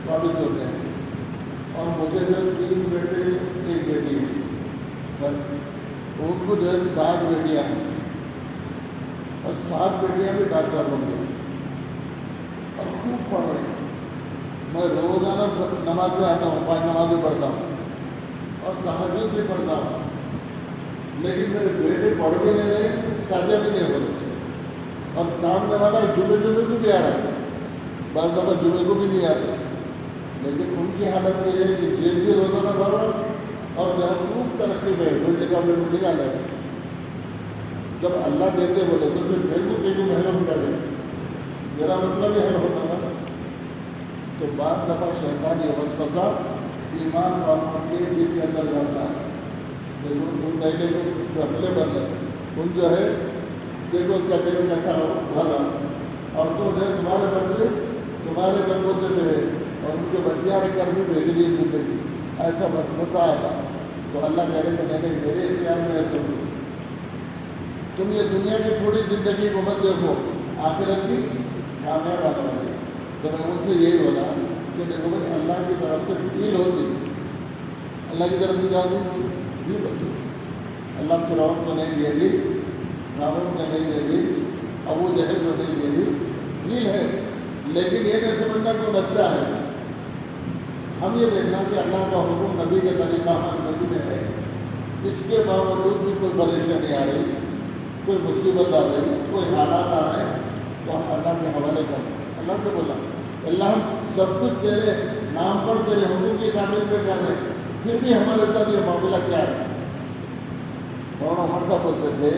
[SPEAKER 1] واپس ہوتے ہیں. اور مجھے جو 3 بیٹے ایک بیٹی ہے، ان کو جو ہے 7 بیٹیاں ہیں، اور 7 بیٹیاں بھی ڈاکٹر بن گئی اور خوب پڑھ رہی ہیں. میں روزانہ نماز میں آتا ہوں، 5 نمازیں پڑھتا ہوں اور تہجد بھی پڑھتا ہوں، لیکن میرے بیٹے پڑھ بھی نہیں رہے، شادیاں بھی نہیں ہو رہی. اور سامنے والا جمعے کو بھی آ رہا ہے، بعض دفعہ جمعے کو بھی نہیں آتے، لیکن ان کی حالت یہ ہے کہ جیب بھی روزانہ بھر رہا اور جو ہے خوب ترقی میں بلڈنگ کا بلڈنگ آ رہا ہے. جب اللہ دیتے بولے تو پھر میرے کو محروم کر دیں، میرا مسئلہ بھی حل ہوتا ہے. تو بعض دفعہ شیطان یہ وسوسہ ایمان والوں کے دل کے اندر جاتا ہے. ان پہلے جو حملے بن گئے ان جو ہے دیکھو اس کا دل کیسا بھرا، اور تو جو ہے تمہارے بچے تمہارے بلبوتے پہ ہے اور ان کے بچیاں رکھ کر بھی بھیج لیے زندگی، ایسا وسوسہ آتا. تو اللہ کہہ رہے کہ میں نے میرے اختیار میں ایسے ہو، تم یہ دنیا کی تھوڑی زندگی کو مت دیکھو، آخرت کی کامیاب آنا ہے. تو میں ان سے یہی بولا کہ دیکھو بھائی اللہ کی طرف سے ڈیل ہوتی، اللہ کی طرف سے کیا ہوتی ڈیل ہوتی. اللہ فرعون کو نہیں دے گی، ہارون کو نہیں دے گی، ابو جہل کو نہیں دے گی، ڈیل ہے. لیکن یہ نہیں سمجھنا کہ وہ بچہ ہے. ہم یہ دیکھنا کہ اللہ کا حکم نبی کے طریقہ ہم نبی میں ہے، اس کے باوجود بھی کوئی پریشانی آ رہی، کوئی مصیبت آ رہی، کوئی حالات آ رہے ہیں تو ہم اللہ کے حوالے کریں. اللہ سے بولا اللہ ہم سب کچھ تیرے نام پر تیرے حکم کی تعمیل پہ کر رہے ہیں، پھر بھی ہمارے ساتھ یہ معاملہ کیا ہے. اور عمر صاحب بولتے تھے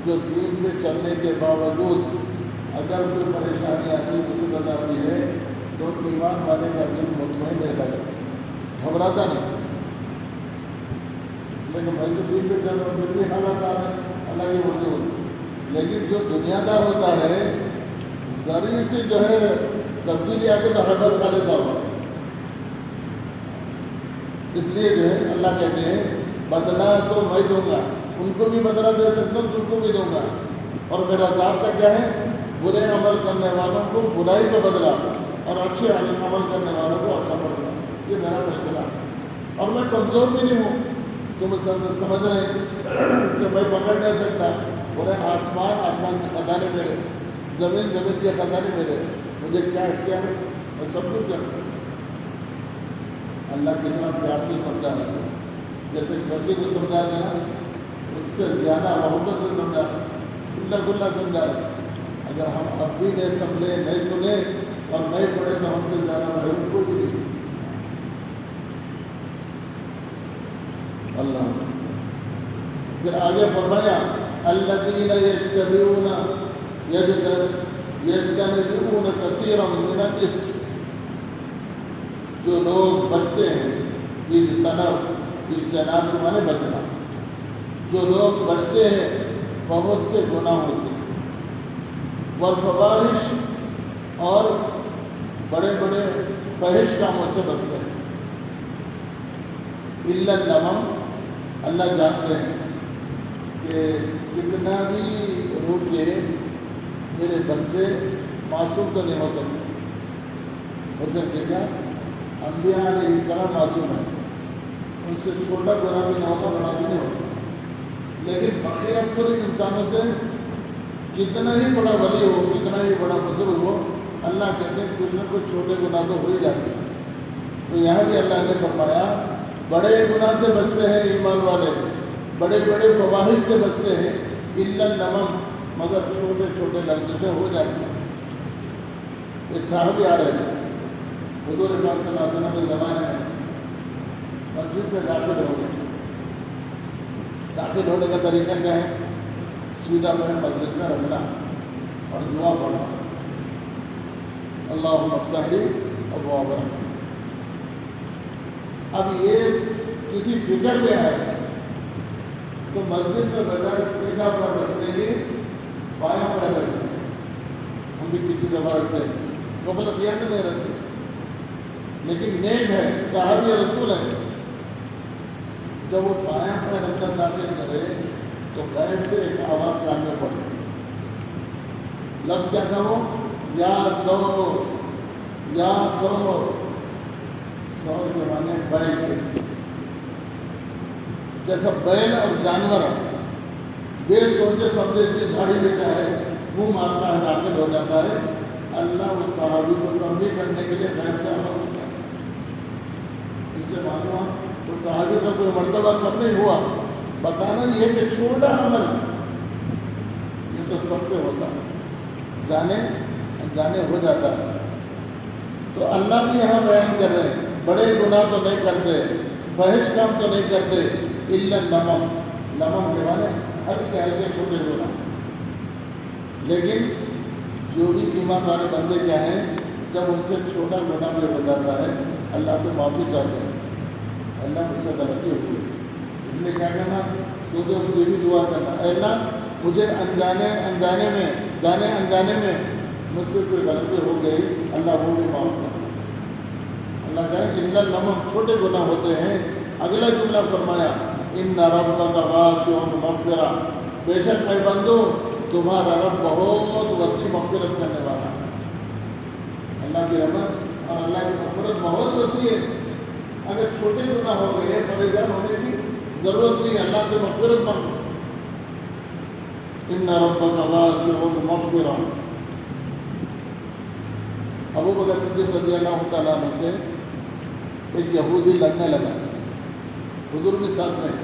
[SPEAKER 1] جو دین میں چلنے کے باوجود اگر کوئی پریشانی آتی مصیبت آتی ہے تو ایمان والے کا دل مطمئن رہتا ہے، گھبراتا نہیں، اس لیے کہ بھائی تو دین پہ چل رہا پھر بھی حالات آ رہے ہیں اللہ کی ہوتے ہوتے، لیکن جو دنیا دار ہوتا ہے ذریعے سے جو ہے تبدیلی آ کے تو حربت کھا لیتا ہوا، اس لیے جو ہے اللہ کہتے ہیں بدلہ تو میں دوں گا، ان کو بھی بدلہ دے سکتا ہوں، تم کو بھی دوں گا، اور میرا ضابطہ کیا ہے؟ برے عمل کرنے والوں کو برائی کا بدلہ اور اچھے عمل کرنے والوں کو اچھا بدلہ، یہ میرا فیصلہ ہے، اور میں کمزور بھی نہیں ہوں، تم سمجھ رہے ہیں کہ میں پکڑ نہیں سکتا، بولے آسمان کے خزانے میرے، زمین کے خزانے میرے، مجھے کیا اختیار ہے؟ میں سب کچھ کرتا ہوں۔ اللہ کتنا پیار سے سمجھا رہا ہے، جیسے بچے کو سمجھا دینا اس سے زیادہ محبت سے سمجھا رہا ہے، کھلا کھلا سمجھا رہا ہے۔ اگر ہم اب بھی نہیں سمجھے، نہیں سنے اور نہیں پڑھے تو ہم سے زیادہ بڑے ان کو بھی نہیں۔ اللہ پھر آگے فرمایا الذین یجتنبون کثیرا من الاثم، جو لوگ بچتے ہیں، اجتناب کے معنی بچنا، جو لوگ بچتے ہیں بہت سے گناہوں سے، والفواحش، اور بڑے بڑے فحش کاموں سے بچتے ہیں، الا اللمم، اللہ جانتے ہیں کہ کتنا بھی روکے میرے بندے معصوم تو نہیں ہو سکتے کیا؟ انبیاء علیہ السلام معصوم ہیں، ان سے چھوٹا گناہ بھی نہ ہوتا، بڑا بھی نہیں ہوتا، لیکن بقیہ پورے انسانوں سے کتنا ہی بڑا ولی ہو، کتنا ہی بڑا بزرگ ہو، اللہ کہتے ہیں کچھ نہ کچھ چھوٹے گناہ تو ہو ہی جاتے ہیں۔ تو یہاں بھی اللہ نے فرمایا بڑے گناہ سے بچتے ہیں ایمان والے، بڑے بڑے فواحش سے بچتے ہیں، الا اللمم، مگر چھوٹے چھوٹے لفظیں ہو جاتی ہیں۔ ایک صحابی آ رہے تھے حضور پاک صلی اللہ علیہ وسلم کے زمانے میں، مسجد میں داخل ہو گئے۔ داخل ہونے کا طریقہ کیا ہے؟ سیدھا پیر مسجد میں رکھنا اور دعا پڑھنا، اللہم افتح لی ابواب رحمتک۔ اب یہ کسی فکر میں آئے تو مسجد میں بجائے سیدھا پر رکھنے کی بایاں پیر رکھتے ہیں، ہم بھی کسی دفعہ رکھتے ہیں، غفلت یہ نہیں رکھتے، لیکن نیک ہے، صحابی رسول ہے، جب وہ بایاں پیر اندر داخل کرے تو غیب سے ایک آواز کان میں پڑی، لفظ کیا تھا وہ؟ یا سو، یا سو، سو کے معنی بیل کے، جیسا بیل اور جانور بے سوچے سمجھے کی جھاڑی لیتا ہے، منہ مارتا ہے، داخل ہو جاتا ہے، اللہ اس صحابی کو تنبیہ کرنے کے لیے غیب سے آواز کیا۔ اس سے معلوم اس صحابی کا کوئی مرتبہ کم نہیں ہوا، بتانا یہ کہ چھوٹا عمل یہ تو سب سے ہوتا ہے، جانے انجانے ہو جاتا ہے۔ تو اللہ بھی یہاں بیان کر رہے ہیں بڑے گناہ تو نہیں کرتے، فحش کام تو نہیں کرتے، الا اللمم، لمم کے معنی ہلکے ہلکے چھوٹے گناہ، لیکن جو بھی ایمان والے بندے کیا ہیں، جب ان سے چھوٹا گناہ بھی ہو جاتا ہے اللہ سے معافی چاہتے ہیں، اللہ مجھ سے غلطی ہوئی ہے، اس لیے کیا کرنا؟ سوچے مجھے بھی دعا کرنا، اے اللہ مجھے انجانے میں، جانے انجانے میں مجھ سے کوئی غلطی ہو گئی، اللہ وہ بھی معاف کرنا۔ اللہ کہے الا اللمم، چھوٹے گناہ ہوتے ہیں۔ اگلا جملہ فرمایا ان ربک واسع المغفرہ، بے شک اے بندو تمہارا رب بہت وسیع مغفرت کرنے والا ہے۔ اللہ کی رحمت اور اللہ کی مغفرت بہت وسیع ہے، اگر چھوٹے گناہ ہو گئے پریشان ہونے کی ضرورت نہیں، اللہ سے مغفرت مانگو۔ ان ربک واسع المغفرہ۔ ابو بکر صدیق رضی اللہ تعالیٰ عنہ سے ایک یہودی لڑنے لگا، حضور بھی ساتھ میں،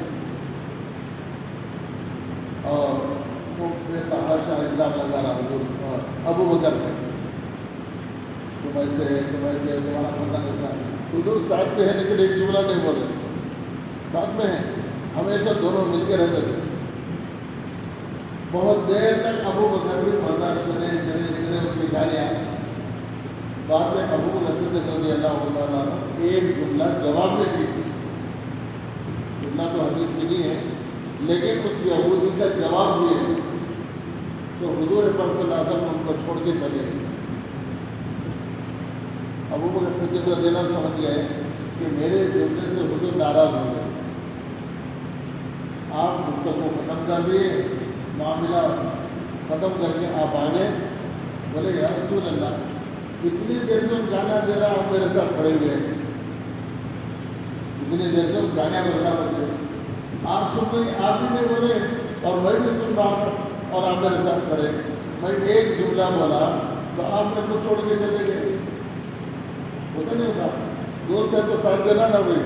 [SPEAKER 1] اور وہ بے تحاشا الزام لگا رہا حضور اور ابو بکر میں، تم ایسے تمہارا پتہ نہیں تھا۔ حضور ساتھ میں ہے لیکن ایک جملہ نہیں بولے، ساتھ میں ہیں، ہمیشہ دونوں مل کے رہتے تھے۔ بہت دیر تک ابو بکر بھی برداشت کرے اس کی گالیاں، بعد میں ابو بکر صدیق رضی اللہ عنہ ایک جملہ جواب میں دی، جملہ تو حدیث میں نہیں ہے لیکن اس یہودی کا جواب دیے تو حضور پاک صلی اللہ علیہ وسلم ان کو چھوڑ کے چلے گئے۔ ابو بکر صدیق رضی اللہ عنہ سمجھ گئے کہ میرے جملے سے حضور ناراض ہو گئے، آپ گفتگو ختم کر دیے، معاملہ ختم کر کے آپ آ گئے۔ بولے یا رسول اللہ اتنی دیر سے گانا دے رہا آپ میرے ساتھ کھڑے ہوئے ہیں، اتنی دیر سے گانا بجنا بجے آپ سن رہے، آپ بھی نہیں بولے اور میں بھی سن رہا تھا اور آپ میرے ساتھ کھڑے، میں ایک جملہ بولا تو آپ میرے کو چھوڑ کے چلے گئے۔ ہوتا نہیں ہوتا، دوست ہے تو ساتھ دینا نہ بھائی،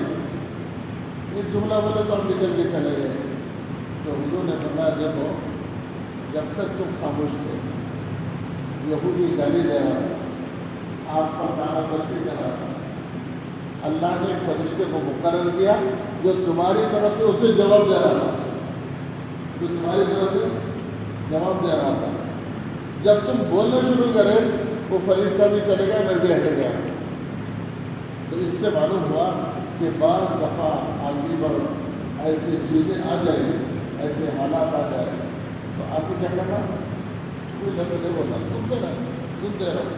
[SPEAKER 1] ایک جملہ بولے تو آپ نکل کے چلے گئے۔ تو حضور نے فرمایا دیکھو جب تک تم خاموش تھے یہودی گالی دے رہا تھا، آپ پر گانا بچی کر رہا تھا، اللہ نے ایک فرشتے کو مقرر کیا جو تمہاری طرف سے اسے جواب دے رہا تھا، جو تمہاری طرف سے جواب دے رہا تھا۔ جب تم بولنا شروع کرے وہ فرشتہ بھی چلے گیا، میں بھی ہٹ گیا۔ تو اس سے معلوم ہوا کہ بعض دفعہ آدمی پر ایسی چیزیں آ جائیں، ایسے حالات آ جائیں تو آپ کو کیا کرنا، کوئی لفظ نہیں بولنا، سنتے رہو۔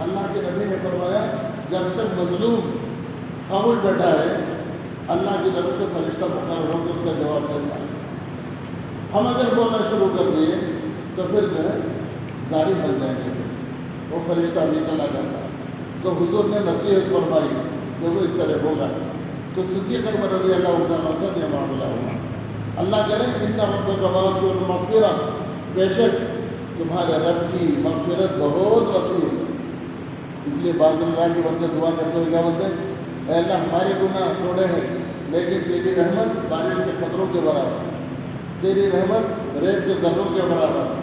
[SPEAKER 1] اللہ کے نبی نے فرمایا جب تک مظلوم خاموش بیٹھا ہے اللہ کی طرف سے فرشتہ مقرر ہو کے اس کا جواب دیتا ہے۔ ہم اگر بولنا شروع کر دیے تو پھر جو ہے ظالم بن جائیں گے، وہ فرشتہ بھی چلا جاتا ہے۔ تو حضور نے نصیحت فرمائی کہ وہ اس طرح ہوگا۔ تو صدیق اکبر رضی اللہ عنہ کا یہ معاملہ ہوا۔ اللہ کہہ رہے ہیں ان ربک واسع المغفرۃ، بے شک تمہارے رب کی مغفرت بہت وسیع ہے۔ اس لیے بعض اللہ کے بندے دعا کرتے ہوئے کیا بولتے ہیں، اے اللہ ہمارے گناہ تھوڑے ہیں لیکن تیری رحمت بارش کے قطروں کے برابر، تیری رحمت ریت کے ذروں کے برابر،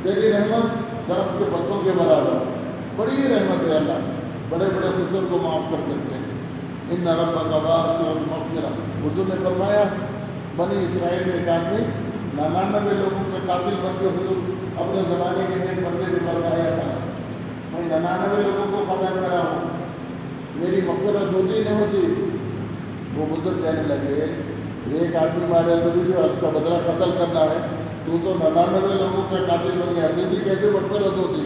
[SPEAKER 1] تیری رحمت درخت کے پتوں کے برابر، بڑی رحمت ہے اللہ، بڑے بڑے قصور کو معاف کر سکتے ہیں۔ ان ربک واسع المغفرۃ، حضور نے فرمایا بنی اسرائیل میں ایک آدمی 99 لوگوں کے قاتل بن کے حضور اپنے زمانے کے ایک بندے کے پاس آیا تھا، میں 99 لوگوں کو قتل کرا ہوں، میری مغفرت ہوتی نہیں ہوتی؟ وہ بزرگ کہنے لگے ایک آدمی مارے ضروری جو اس کا بدلہ قتل کرنا ہے، تو 99 لوگوں کے قاتل بن گیا، تیری کیسے مغفرت ہوتی؟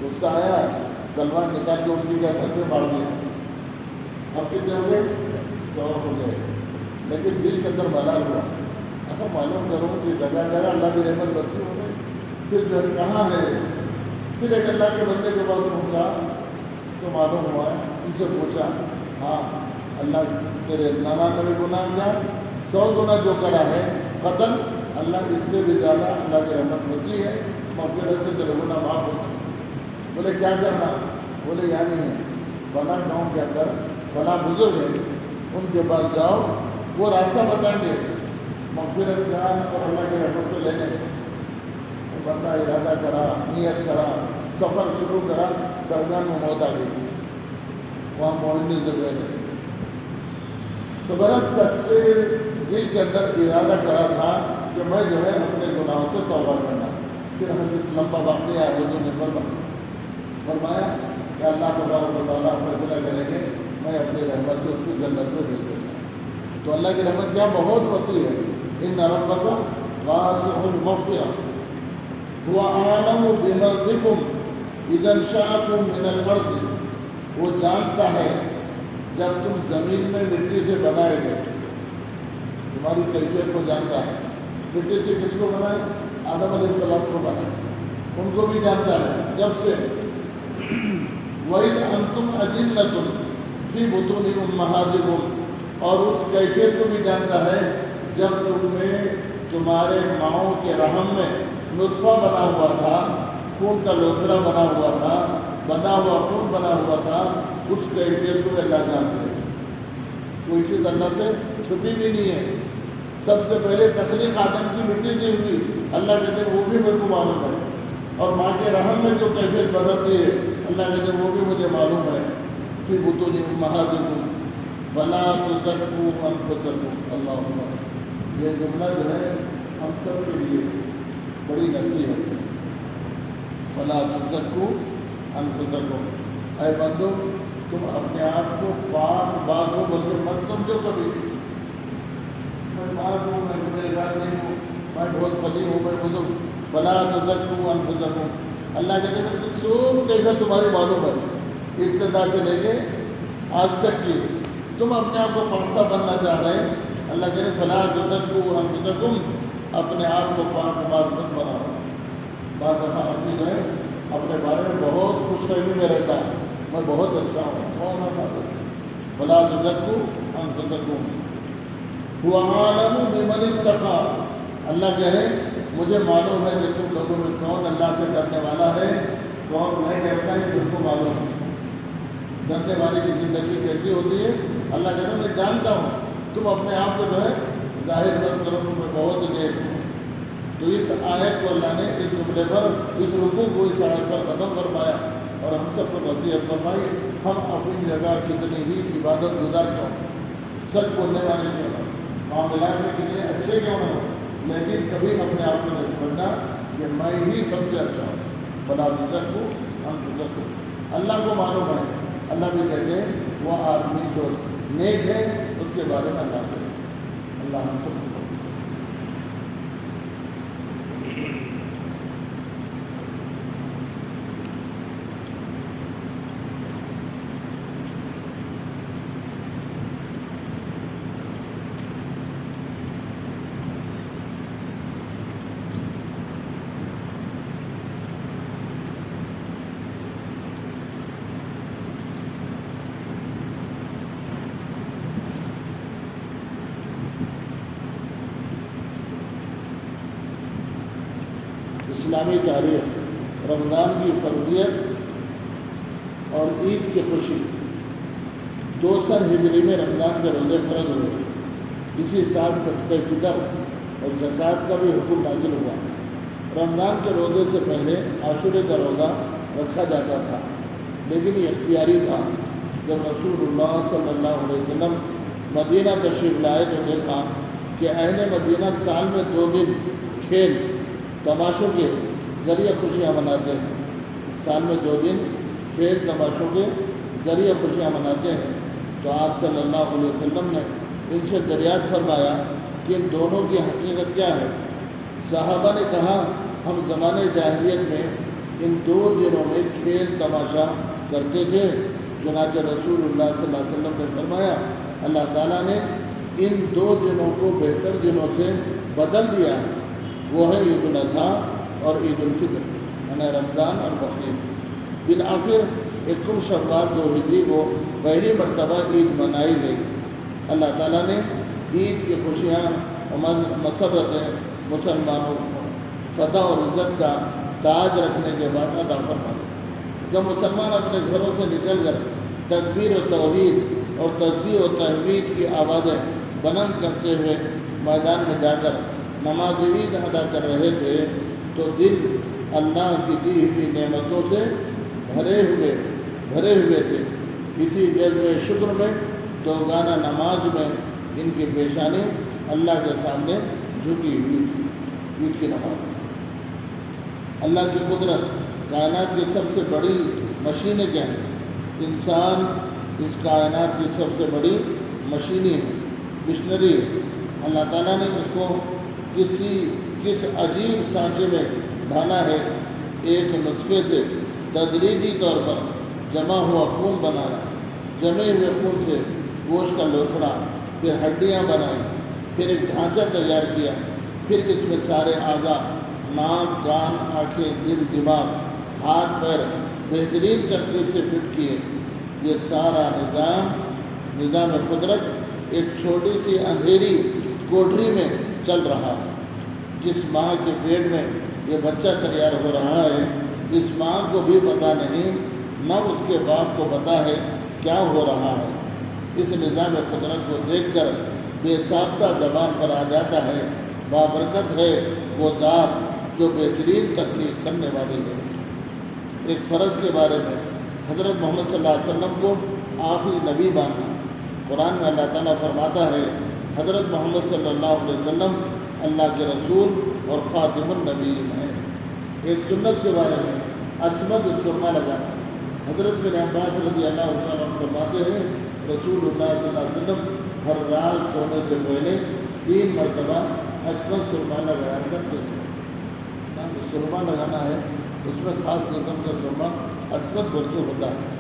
[SPEAKER 1] غصہ آیا، تلوار نکال کے ان کی گردن پہ مار دیا۔ اب کتنے ہو گئے؟ 100 ہو گئے، لیکن دل کے اندر ملال ہوا۔ ایسا معلوم کروں کہ جگہ جگہ اللہ کی رحمت بسی ہو گئی، پھر جو ہے کہاں ہے؟ پھر ایک اللہ کے بندے کے پاس پہنچا تو معلوم ہوا ہے، ان سے پوچھا ہاں اللہ تیرے 99 گناہ کیا، 100 گناہ جو کرا ہے قتل، اللہ اس سے بھی زیادہ اللہ کی رحمت وسیع ہے، مغفرت سے تیرے گناہ معاف ہوتے ہیں۔ بولے کیا کرنا؟ بولے یعنی ہے فلاں گاؤں کے اندر فلاں بزرگ ہے، ان کے پاس جاؤ، وہ راستہ بتائیں گے مغفرت کا اور اللہ کی رحمت کو لینے کا۔ بندہ ارادہ کرا، نیت کرا، سفر شروع کرا، درمیان میں موت آ گئی، وہاں پہنچنے سے پہلے تو برس سچے دل کے اندر ارادہ کرا تھا کہ میں جو ہے اپنے گناہوں سے توبہ کرنا۔ پھر حدیث لمبا واقعہ ہے، حضور نے فرمایا کہ اللہ تبارک و تعالیٰ فیصلہ کریں گے میں اپنی رحمت سے اس کو جنت میں بھیج دوں گا۔ تو اللہ کی رحمت کیا بہت وسیع ہے۔ ان ربک واسع المغفرۃ هو عالم بما بكم اذا انشأكم من الارض، وہ جانتا ہے جب تم زمین میں مٹی سے بنائے گئے، تمہاری کیفیت کو جانتا ہے۔ مٹی سے کس کو بنائے؟ آدم علیہ السلام کو بنائے، ان کو بھی جانتا ہے جب سے۔ وَإِذْ أَنْتُمْ أَجِنَّةٌ فِي بُطُونِ أُمَّهَاتِكُمْ، اور اس کیفیت کو بھی جانتا ہے جب تم میں تمہارے ماؤں کے رحم میں نطفہ بنا ہوا تھا، خون کا لوتھڑا بنا ہوا تھا، بنا ہوا خون بنا ہوا تھا، اس کیفیت کو اللہ جانتے ہیں۔ کوئی چیز اللہ سے چھپی بھی نہیں ہے۔ سب سے پہلے تخلیق آدم کی مٹی سے ہوئی، اللہ کہتے ہیں وہ بھی میرے کو معلوم ہے، اور ماں کے رحم میں جو کیفیت بدلتی ہے اللہ کہتے ہیں وہ بھی مجھے معلوم ہے۔ فی بطون امہاتکم فلا تزکوا انفسکم، اللہم یہ جملہ جو ہے ہم سب کے لیے بڑی نصیحت ہے۔ فلا تزکوا انفسکم، اے بندو تم اپنے آپ کو پاک باز ہو بلکہ مت سمجھو کبھی میں پاک ہوں، میں گنہگار نہیں ہوں، میں بہت فقیر ہوں، میں بزرگ فلا تزکوا انفسکم۔ اللہ کہتے ہیں کہ سب کیفیت تمہاری معلوم ہے، ابتدا سے لے کے آج تک کی۔ تم اپنے آپ کو کون سا بننا چاہ رہے ہیں؟ اللہ کہتے ہیں فلا تزکوا انفسکم، اپنے آپ کو پاک باز مت بناؤ۔ بعض دفعہ آدمی جو ہے اپنے بارے میں بہت خوش فہمی میں رہتا ہے، میں بہت اچھا ہوں، فلا تزکوا انفسکم هو اعلم بمن اتقى۔ اللہ کہے مجھے معلوم ہے کہ تم لوگوں میں کون اللہ سے ڈرنے والا ہے، کون نہیں ڈرتا ہے، تم کو معلوم ہے۔ ڈرنے والے کی زندگی کیسی ہوتی ہے اللہ کہتا ہے میں جانتا ہوں، تم اپنے آپ کو جو ہے ظاہر مت کرو کہ میں بہت نیک ہوں۔ تو اس آیت کو اللہ نے اس جملے پر، اس رکوع کو اس آیت پر ختم فرمایا اور ہم سب کو نصیحت فرمائی ہم اپنی جگہ کتنی ہی عبادت گزار کیوں، سچ بولنے والے کیوں ہوں، معاملات میں کتنے اچھے کیوں نہ ہوں، لیکن کبھی اپنے آپ کو نہیں سمجھنا کہ میں ہی سب سے اچھا ہوں۔ فلا تزکوا انفسکم، اللہ کو معلوم ہے۔ اللہ بھی کہتے ہیں وہ آدمی جو نیک ہے اس کے بارے میں اللہ کہتے ہیں۔ اللہ ہم سب کو اسلامی تاریخ، رمضان کی فرضیت اور عید کی خوشی۔ 200 ہجری میں رمضان کے روزے فرض ہوئے، اسی سال صدقہ فطر اور زکوٰۃ کا بھی حکم نازل ہوا۔ رمضان کے روزے سے پہلے عاشورے کا روزہ رکھا جاتا تھا، لیکن یہ اختیاری تھا۔ جب رسول اللہ صلی اللہ علیہ وسلم مدینہ تشریف لائے تو دیکھا کہ اہل مدینہ سال میں 2 دن کھیل تماشوں کے ذریعے خوشیاں مناتے ہیں۔ سال میں 2 دن کھیل تماشوں کے ذریعے خوشیاں مناتے ہیں۔ تو آپ صلی اللہ علیہ وسلم نے ان سے دریافت فرمایا کہ ان دونوں کی حقیقت کیا ہے؟ صحابہ نے کہا ہم زمانے جاہلیت میں ان 2 دنوں میں کھیل تماشا کرتے تھے۔ چنانچہ رسول اللہ صلی اللہ علیہ وسلم نے فرمایا اللہ تعالیٰ نے ان 2 دنوں کو بہتر دنوں سے بدل دیا ہے، وہ ہے عید الاضحیٰ اور عید الفطر، یعنی رمضان اور بقرعید۔ بالآخر 21 شوال 2 ہجری کو پہلی مرتبہ عید منائی گئی۔ اللہ تعالیٰ نے عید کی خوشیاں اور مسرتیں مسلمانوں کو فتح اور عزت کا تاج رکھنے کے بعد ادا فرمائی۔ جب مسلمان اپنے گھروں سے نکل کر تکبیر و توحید اور تسبیح و تحمید کی آوازیں بلند کرتے ہوئے میدان میں جا کر نماز عید ادا کر رہے تھے تو دل اللہ کی دی ہوئی نعمتوں سے بھرے ہوئے تھے۔ اسی جذبے شکر میں دوگانہ نماز میں ان کی پیشانی اللہ کے سامنے جھکی ہوئی تھی۔ عید کی نماز اللہ کی قدرت، کائنات کی سب سے بڑی مشینیں کیا ہیں؟ انسان اس کائنات کی سب سے بڑی مشینی ہے، مشنری ہے۔ اللہ تعالیٰ نے اس کو کس عجیب سانچے میں ڈھالا ہے۔ ایک نطفے سے تدریجی طور پر جمع ہوا خون بنایا، جمے ہوئے خون سے گوشت کا لوتھڑا، پھر ہڈیاں بنائیں، پھر ایک ڈھانچہ تیار کیا، پھر اس میں سارے اعضاء، ناک، کان، آنکھیں، دل، دماغ، ہاتھ، پیر بہترین ترتیب سے فٹ کیے۔ یہ سارا نظام قدرت ایک چھوٹی سی اندھیری کوٹری میں چل رہا ہے۔ جس ماں کے پیٹ میں یہ بچہ تیار ہو رہا ہے، اس ماں کو بھی پتہ نہیں، نہ اس کے باپ کو پتہ ہے کیا ہو رہا ہے۔ اس نظام قدرت کو دیکھ کر بے ساختہ زبان پر آ جاتا ہے بابرکت ہے وہ ذات جو بہترین تخلیق کرنے والی ہے۔ ایک فرض کے بارے میں حضرت محمد صلی اللہ علیہ وسلم کو آخری نبی ماننا۔ قرآن میں اللہ تعالیٰ فرماتا ہے حضرت محمد صلی اللہ علیہ وسلم اللہ کے رسول اور خاتم النبیین ہیں۔ ایک سنت کے بارے میں عصمت سرما لگانا، حضرت بن عباس رضی اللہ تعالیٰ عنہ فرماتے ہیں رسول اللہ صلی اللہ علیہ وسلم ہر رات سونے سے پہلے 3 مرتبہ اسود سرما لگایا کرتے تھے. سرما لگانا ہے اس میں خاص قسم کا سرما اسود برقع ہوتا ہے.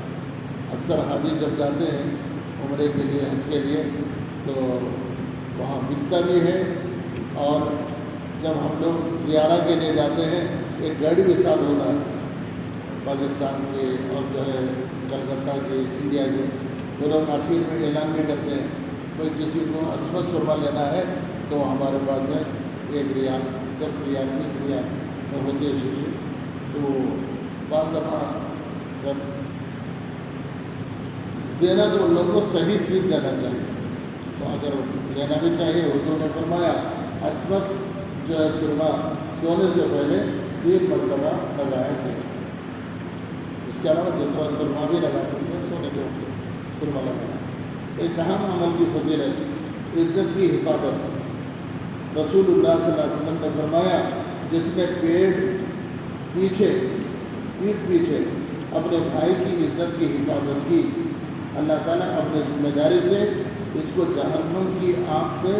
[SPEAKER 1] اکثر حاجی جب جاتے ہیں عمرے کے لیے حج کے لیے تو وہاں بکتا بھی ہے، اور جب ہم لوگ زیارہ کے لیے جاتے ہیں ایک گاڑی بھی ساتھ ہوتا ہے پاکستان کے اور جو ہے کلکتہ کے انڈیا کے. وہ لوگ آخر میں اعلان بھی کرتے ہیں کوئی کسی کو اسود سرما لینا ہے تو ہمارے پاس ہے 1 ریال 10 ریال 20 ریال میں ہوتی ہے شیشے. تو بعض دفعہ جب دینا تو ان لوگوں کو صحیح چیز دینا چاہیے، تو اگر لینا بھی چاہیے. حضور نے فرمایا اسود جو ہے سرما سونے سے پہلے 3 مرتبہ لگایا گیا. اس کے علاوہ دوسرا سرما بھی لگا سکتے ہیں، سونے کے اوپر سرما لگانا. ایک اہم عمل کی فضیلت عزت کی حفاظت. رسول اللہ صلی اللہ علیہ وسلم نے فرمایا جس نے پیٹھ پیچھے اپنے بھائی کی عزت کی حفاظت کی، اللہ تعالیٰ اپنے ذمہ داری سے اس کو جہنم کی آگ سے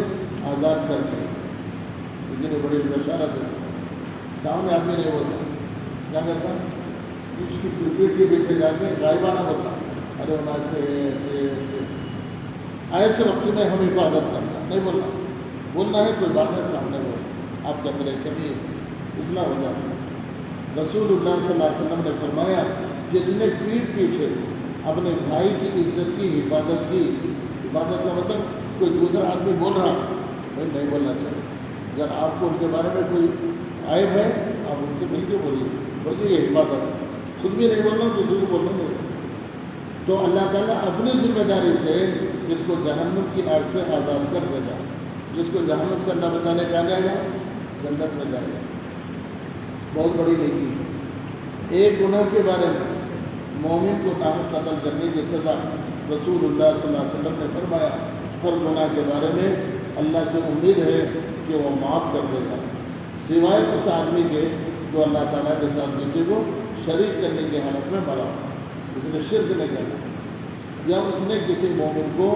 [SPEAKER 1] آزاد کر دے. لیکن بڑی بشارت ہے. سامنے آدمی نہیں بولتا، کیا کرتا پیٹ کے پیچھے جا کے غائبانہ بولتا، ارے ایسے ایسے ایسے ایسے وقت میں ہم حفاظت کرنا نہیں بولنا ہے. کوئی بات ہے سامنے بول، آپ کے اندر ایک کمی اصلاح ہو جاتا ہے. رسول اللہ صلی اللہ علیہ وسلم نے فرمایا جس نے پیٹھ پیچھے اپنے بھائی کی عزت کی حفاظت کی. حفاظت کا مطلب کوئی دوسرا آدمی بول رہا نہیں بولنا چاہیے. اگر آپ کو ان کے بارے میں کوئی عیب ہے آپ ان سے مل کے بولیے، بلکہ یہ حفاظت ہے. خود بھی نہیں بولنا دوسرے کو بولنا نہیں. تو اللہ تعالیٰ اپنی ذمہ داری سے جس کو جہنم کی آگ سے آزاد کر دے گا. جس کو جہنم سے اللہ بچانے کا جائے گا جنت میں جائے گا. بہت بڑی نیکی. ایک گناہ کے بارے میں مومن کو قتل کرنے کی سزا رسول اللہ صلی اللہ علیہ وسلم نے فرمایا ہر گناہ کے بارے میں اللہ سے امید ہے کہ وہ معاف کر دے گا سوائے اس آدمی کے جو اللہ تعالیٰ کے ساتھ کسی کو شریک کرنے کی حالت میں مرا، اس نے شرک نہیں کرنا یا اس نے کسی مومن کو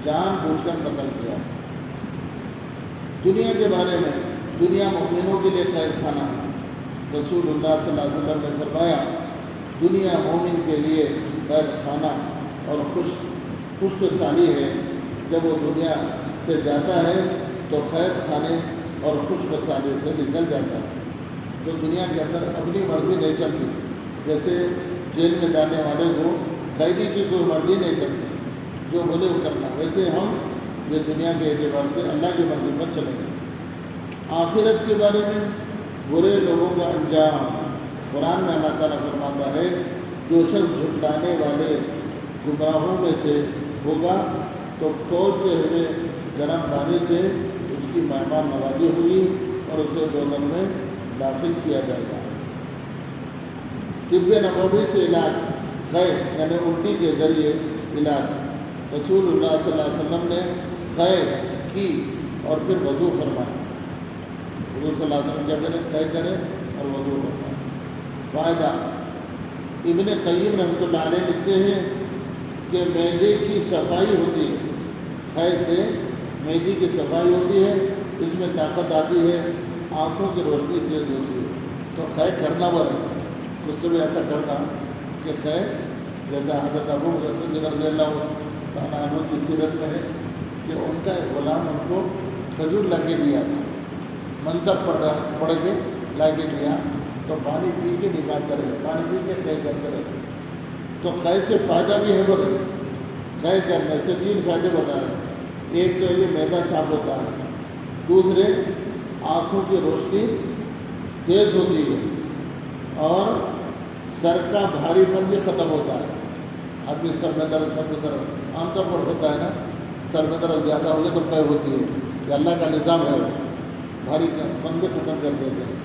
[SPEAKER 1] جان بوجھ کر قتل کیا. دنیا کے بارے میں دنیا مومنوں کے لیے قید خانہ ہے. رسول اللہ صلی اللہ علیہ وسلم نے فرمایا دنیا مومن کے لیے قید خانہ اور خشک سالی ہے. جب وہ دنیا سے جاتا ہے تو قید خانے اور خشک سالی سے نکل جاتا ہے. تو دنیا کے اندر اپنی مرضی نہیں چلتی، جیسے جیل میں جانے والے کو قیدی کی کوئی مرضی نہیں چلتی، جو بولے وہ کرنا. ویسے ہم یہ دنیا کے اعتبار سے اللہ کی مرضی پر چلیں گے. آخرت کے بارے میں برے لوگوں کا انجام قرآن میں اللہ تعالیٰ فرماتا ہے جو شخص جھٹلانے والے گمراہوں میں سے ہوگا تو کھولتے ہوئے گرم پانی سے اس کی مہمان نوازی ہوگی اور اسے دوزخ میں داخل کیا جائے گا. طب نبوی سے علاج قید یعنی الٹی کے ذریعے علاج. رسول اللہ صلی اللہ علیہ وسلم نے قید کی اور پھر وضو فرمایا. حضور صلی اللہ علیہ وسلم کیا کریں قید کریں اور وضو فرمائیں. فائدہ ابن قیم رحمۃ اللہ علیہ لکھتے ہیں کہ معدے کی صفائی ہوتی ہے. قید سے معدے کی صفائی ہوتی ہے، اس میں طاقت آتی ہے، آنکھوں کی روشنی تیز ہوتی ہے. تو قید کرنا بڑے کچھ تو بھی ایسا کرنا کہ قید جیسا حضرت ابو بکر رضی اللہ تعالیٰ عنہ کی سیرت میں ہے کہ ان کا ایک غلام ان کو کھجور لا کے دیا تھا، منتر پڑھ کے لا کے دیا تو پانی پی کے نکال کر پانی پی کے قید کرتے رہے. تو قید سے فائدہ بھی ہے بولے. قید کرنے سے 3 فائدے بتا رہے ہیں. ایک تو یہ معدہ صاف ہوتا ہے، دوسرے آنکھوں کی روشنی تیز ہوتی ہے اور سر کا بھاری پن بھی ختم ہوتا ہے. آدمی سر میں درد عام طور پر ہوتا ہے نا، سر میں درد زیادہ ہو جائے تو قید ہوتی ہے. یہ اللہ کا نظام ہے، وہ بھاری پن بھی ختم کر دیتے ہیں.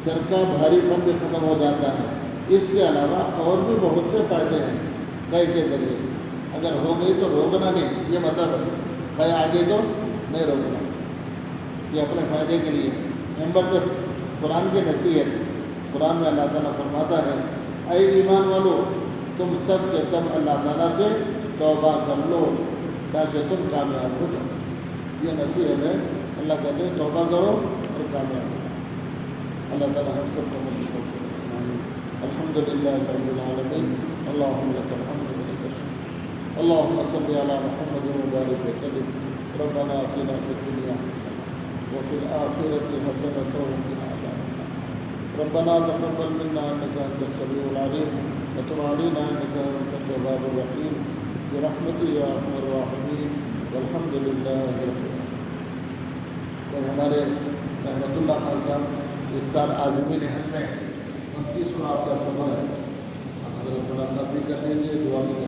[SPEAKER 1] سر کا بھاری پن بھی ختم ہو جاتا ہے. اس کے علاوہ اور بھی بہت سے فائدے ہیں قید کے ذریعے. اگر ہو گئی تو روکنا نہیں، یہ مطلب ہے قید آ گئی تو نہیں روکنا، یہ اپنے فائدے کے لیے. نمبر 10 قرآن کی نصیحت. قرآن میں اللہ تعالیٰ فرماتا ہے اے ایمان والو تم سب کے سب اللہ تعالیٰ سے توبہ کر لو تاکہ تم کامیاب ہو جاؤ. یہ نصیحت ہے. اللہ کہتے ہیں توبہ کرو اور کامیاب ہو. اللہ تعالیٰ ہم سب کو مدد کرے. الحمد للہ رب العالمین. اللہم لک الحمد ولک الشکر. اللہم صل علی محمد وبارک وسلم. ربنا آتنا فی الدنیا حسنة وفی الآخرة حسنة وقنا عذاب النار. ربنا تقبل منا انك انت السميع العليم وتب علينا انك انت التواب الرحيم برحمتك يا ارحم الراحمين والحمد لله رب العالمين. ہمارے رحمت اللہ خان صاحب اس سال عازمین حج میں 29 آپ کا سفر ہے. حضرت ملاقات بھی کر لیں گے, دعا بھی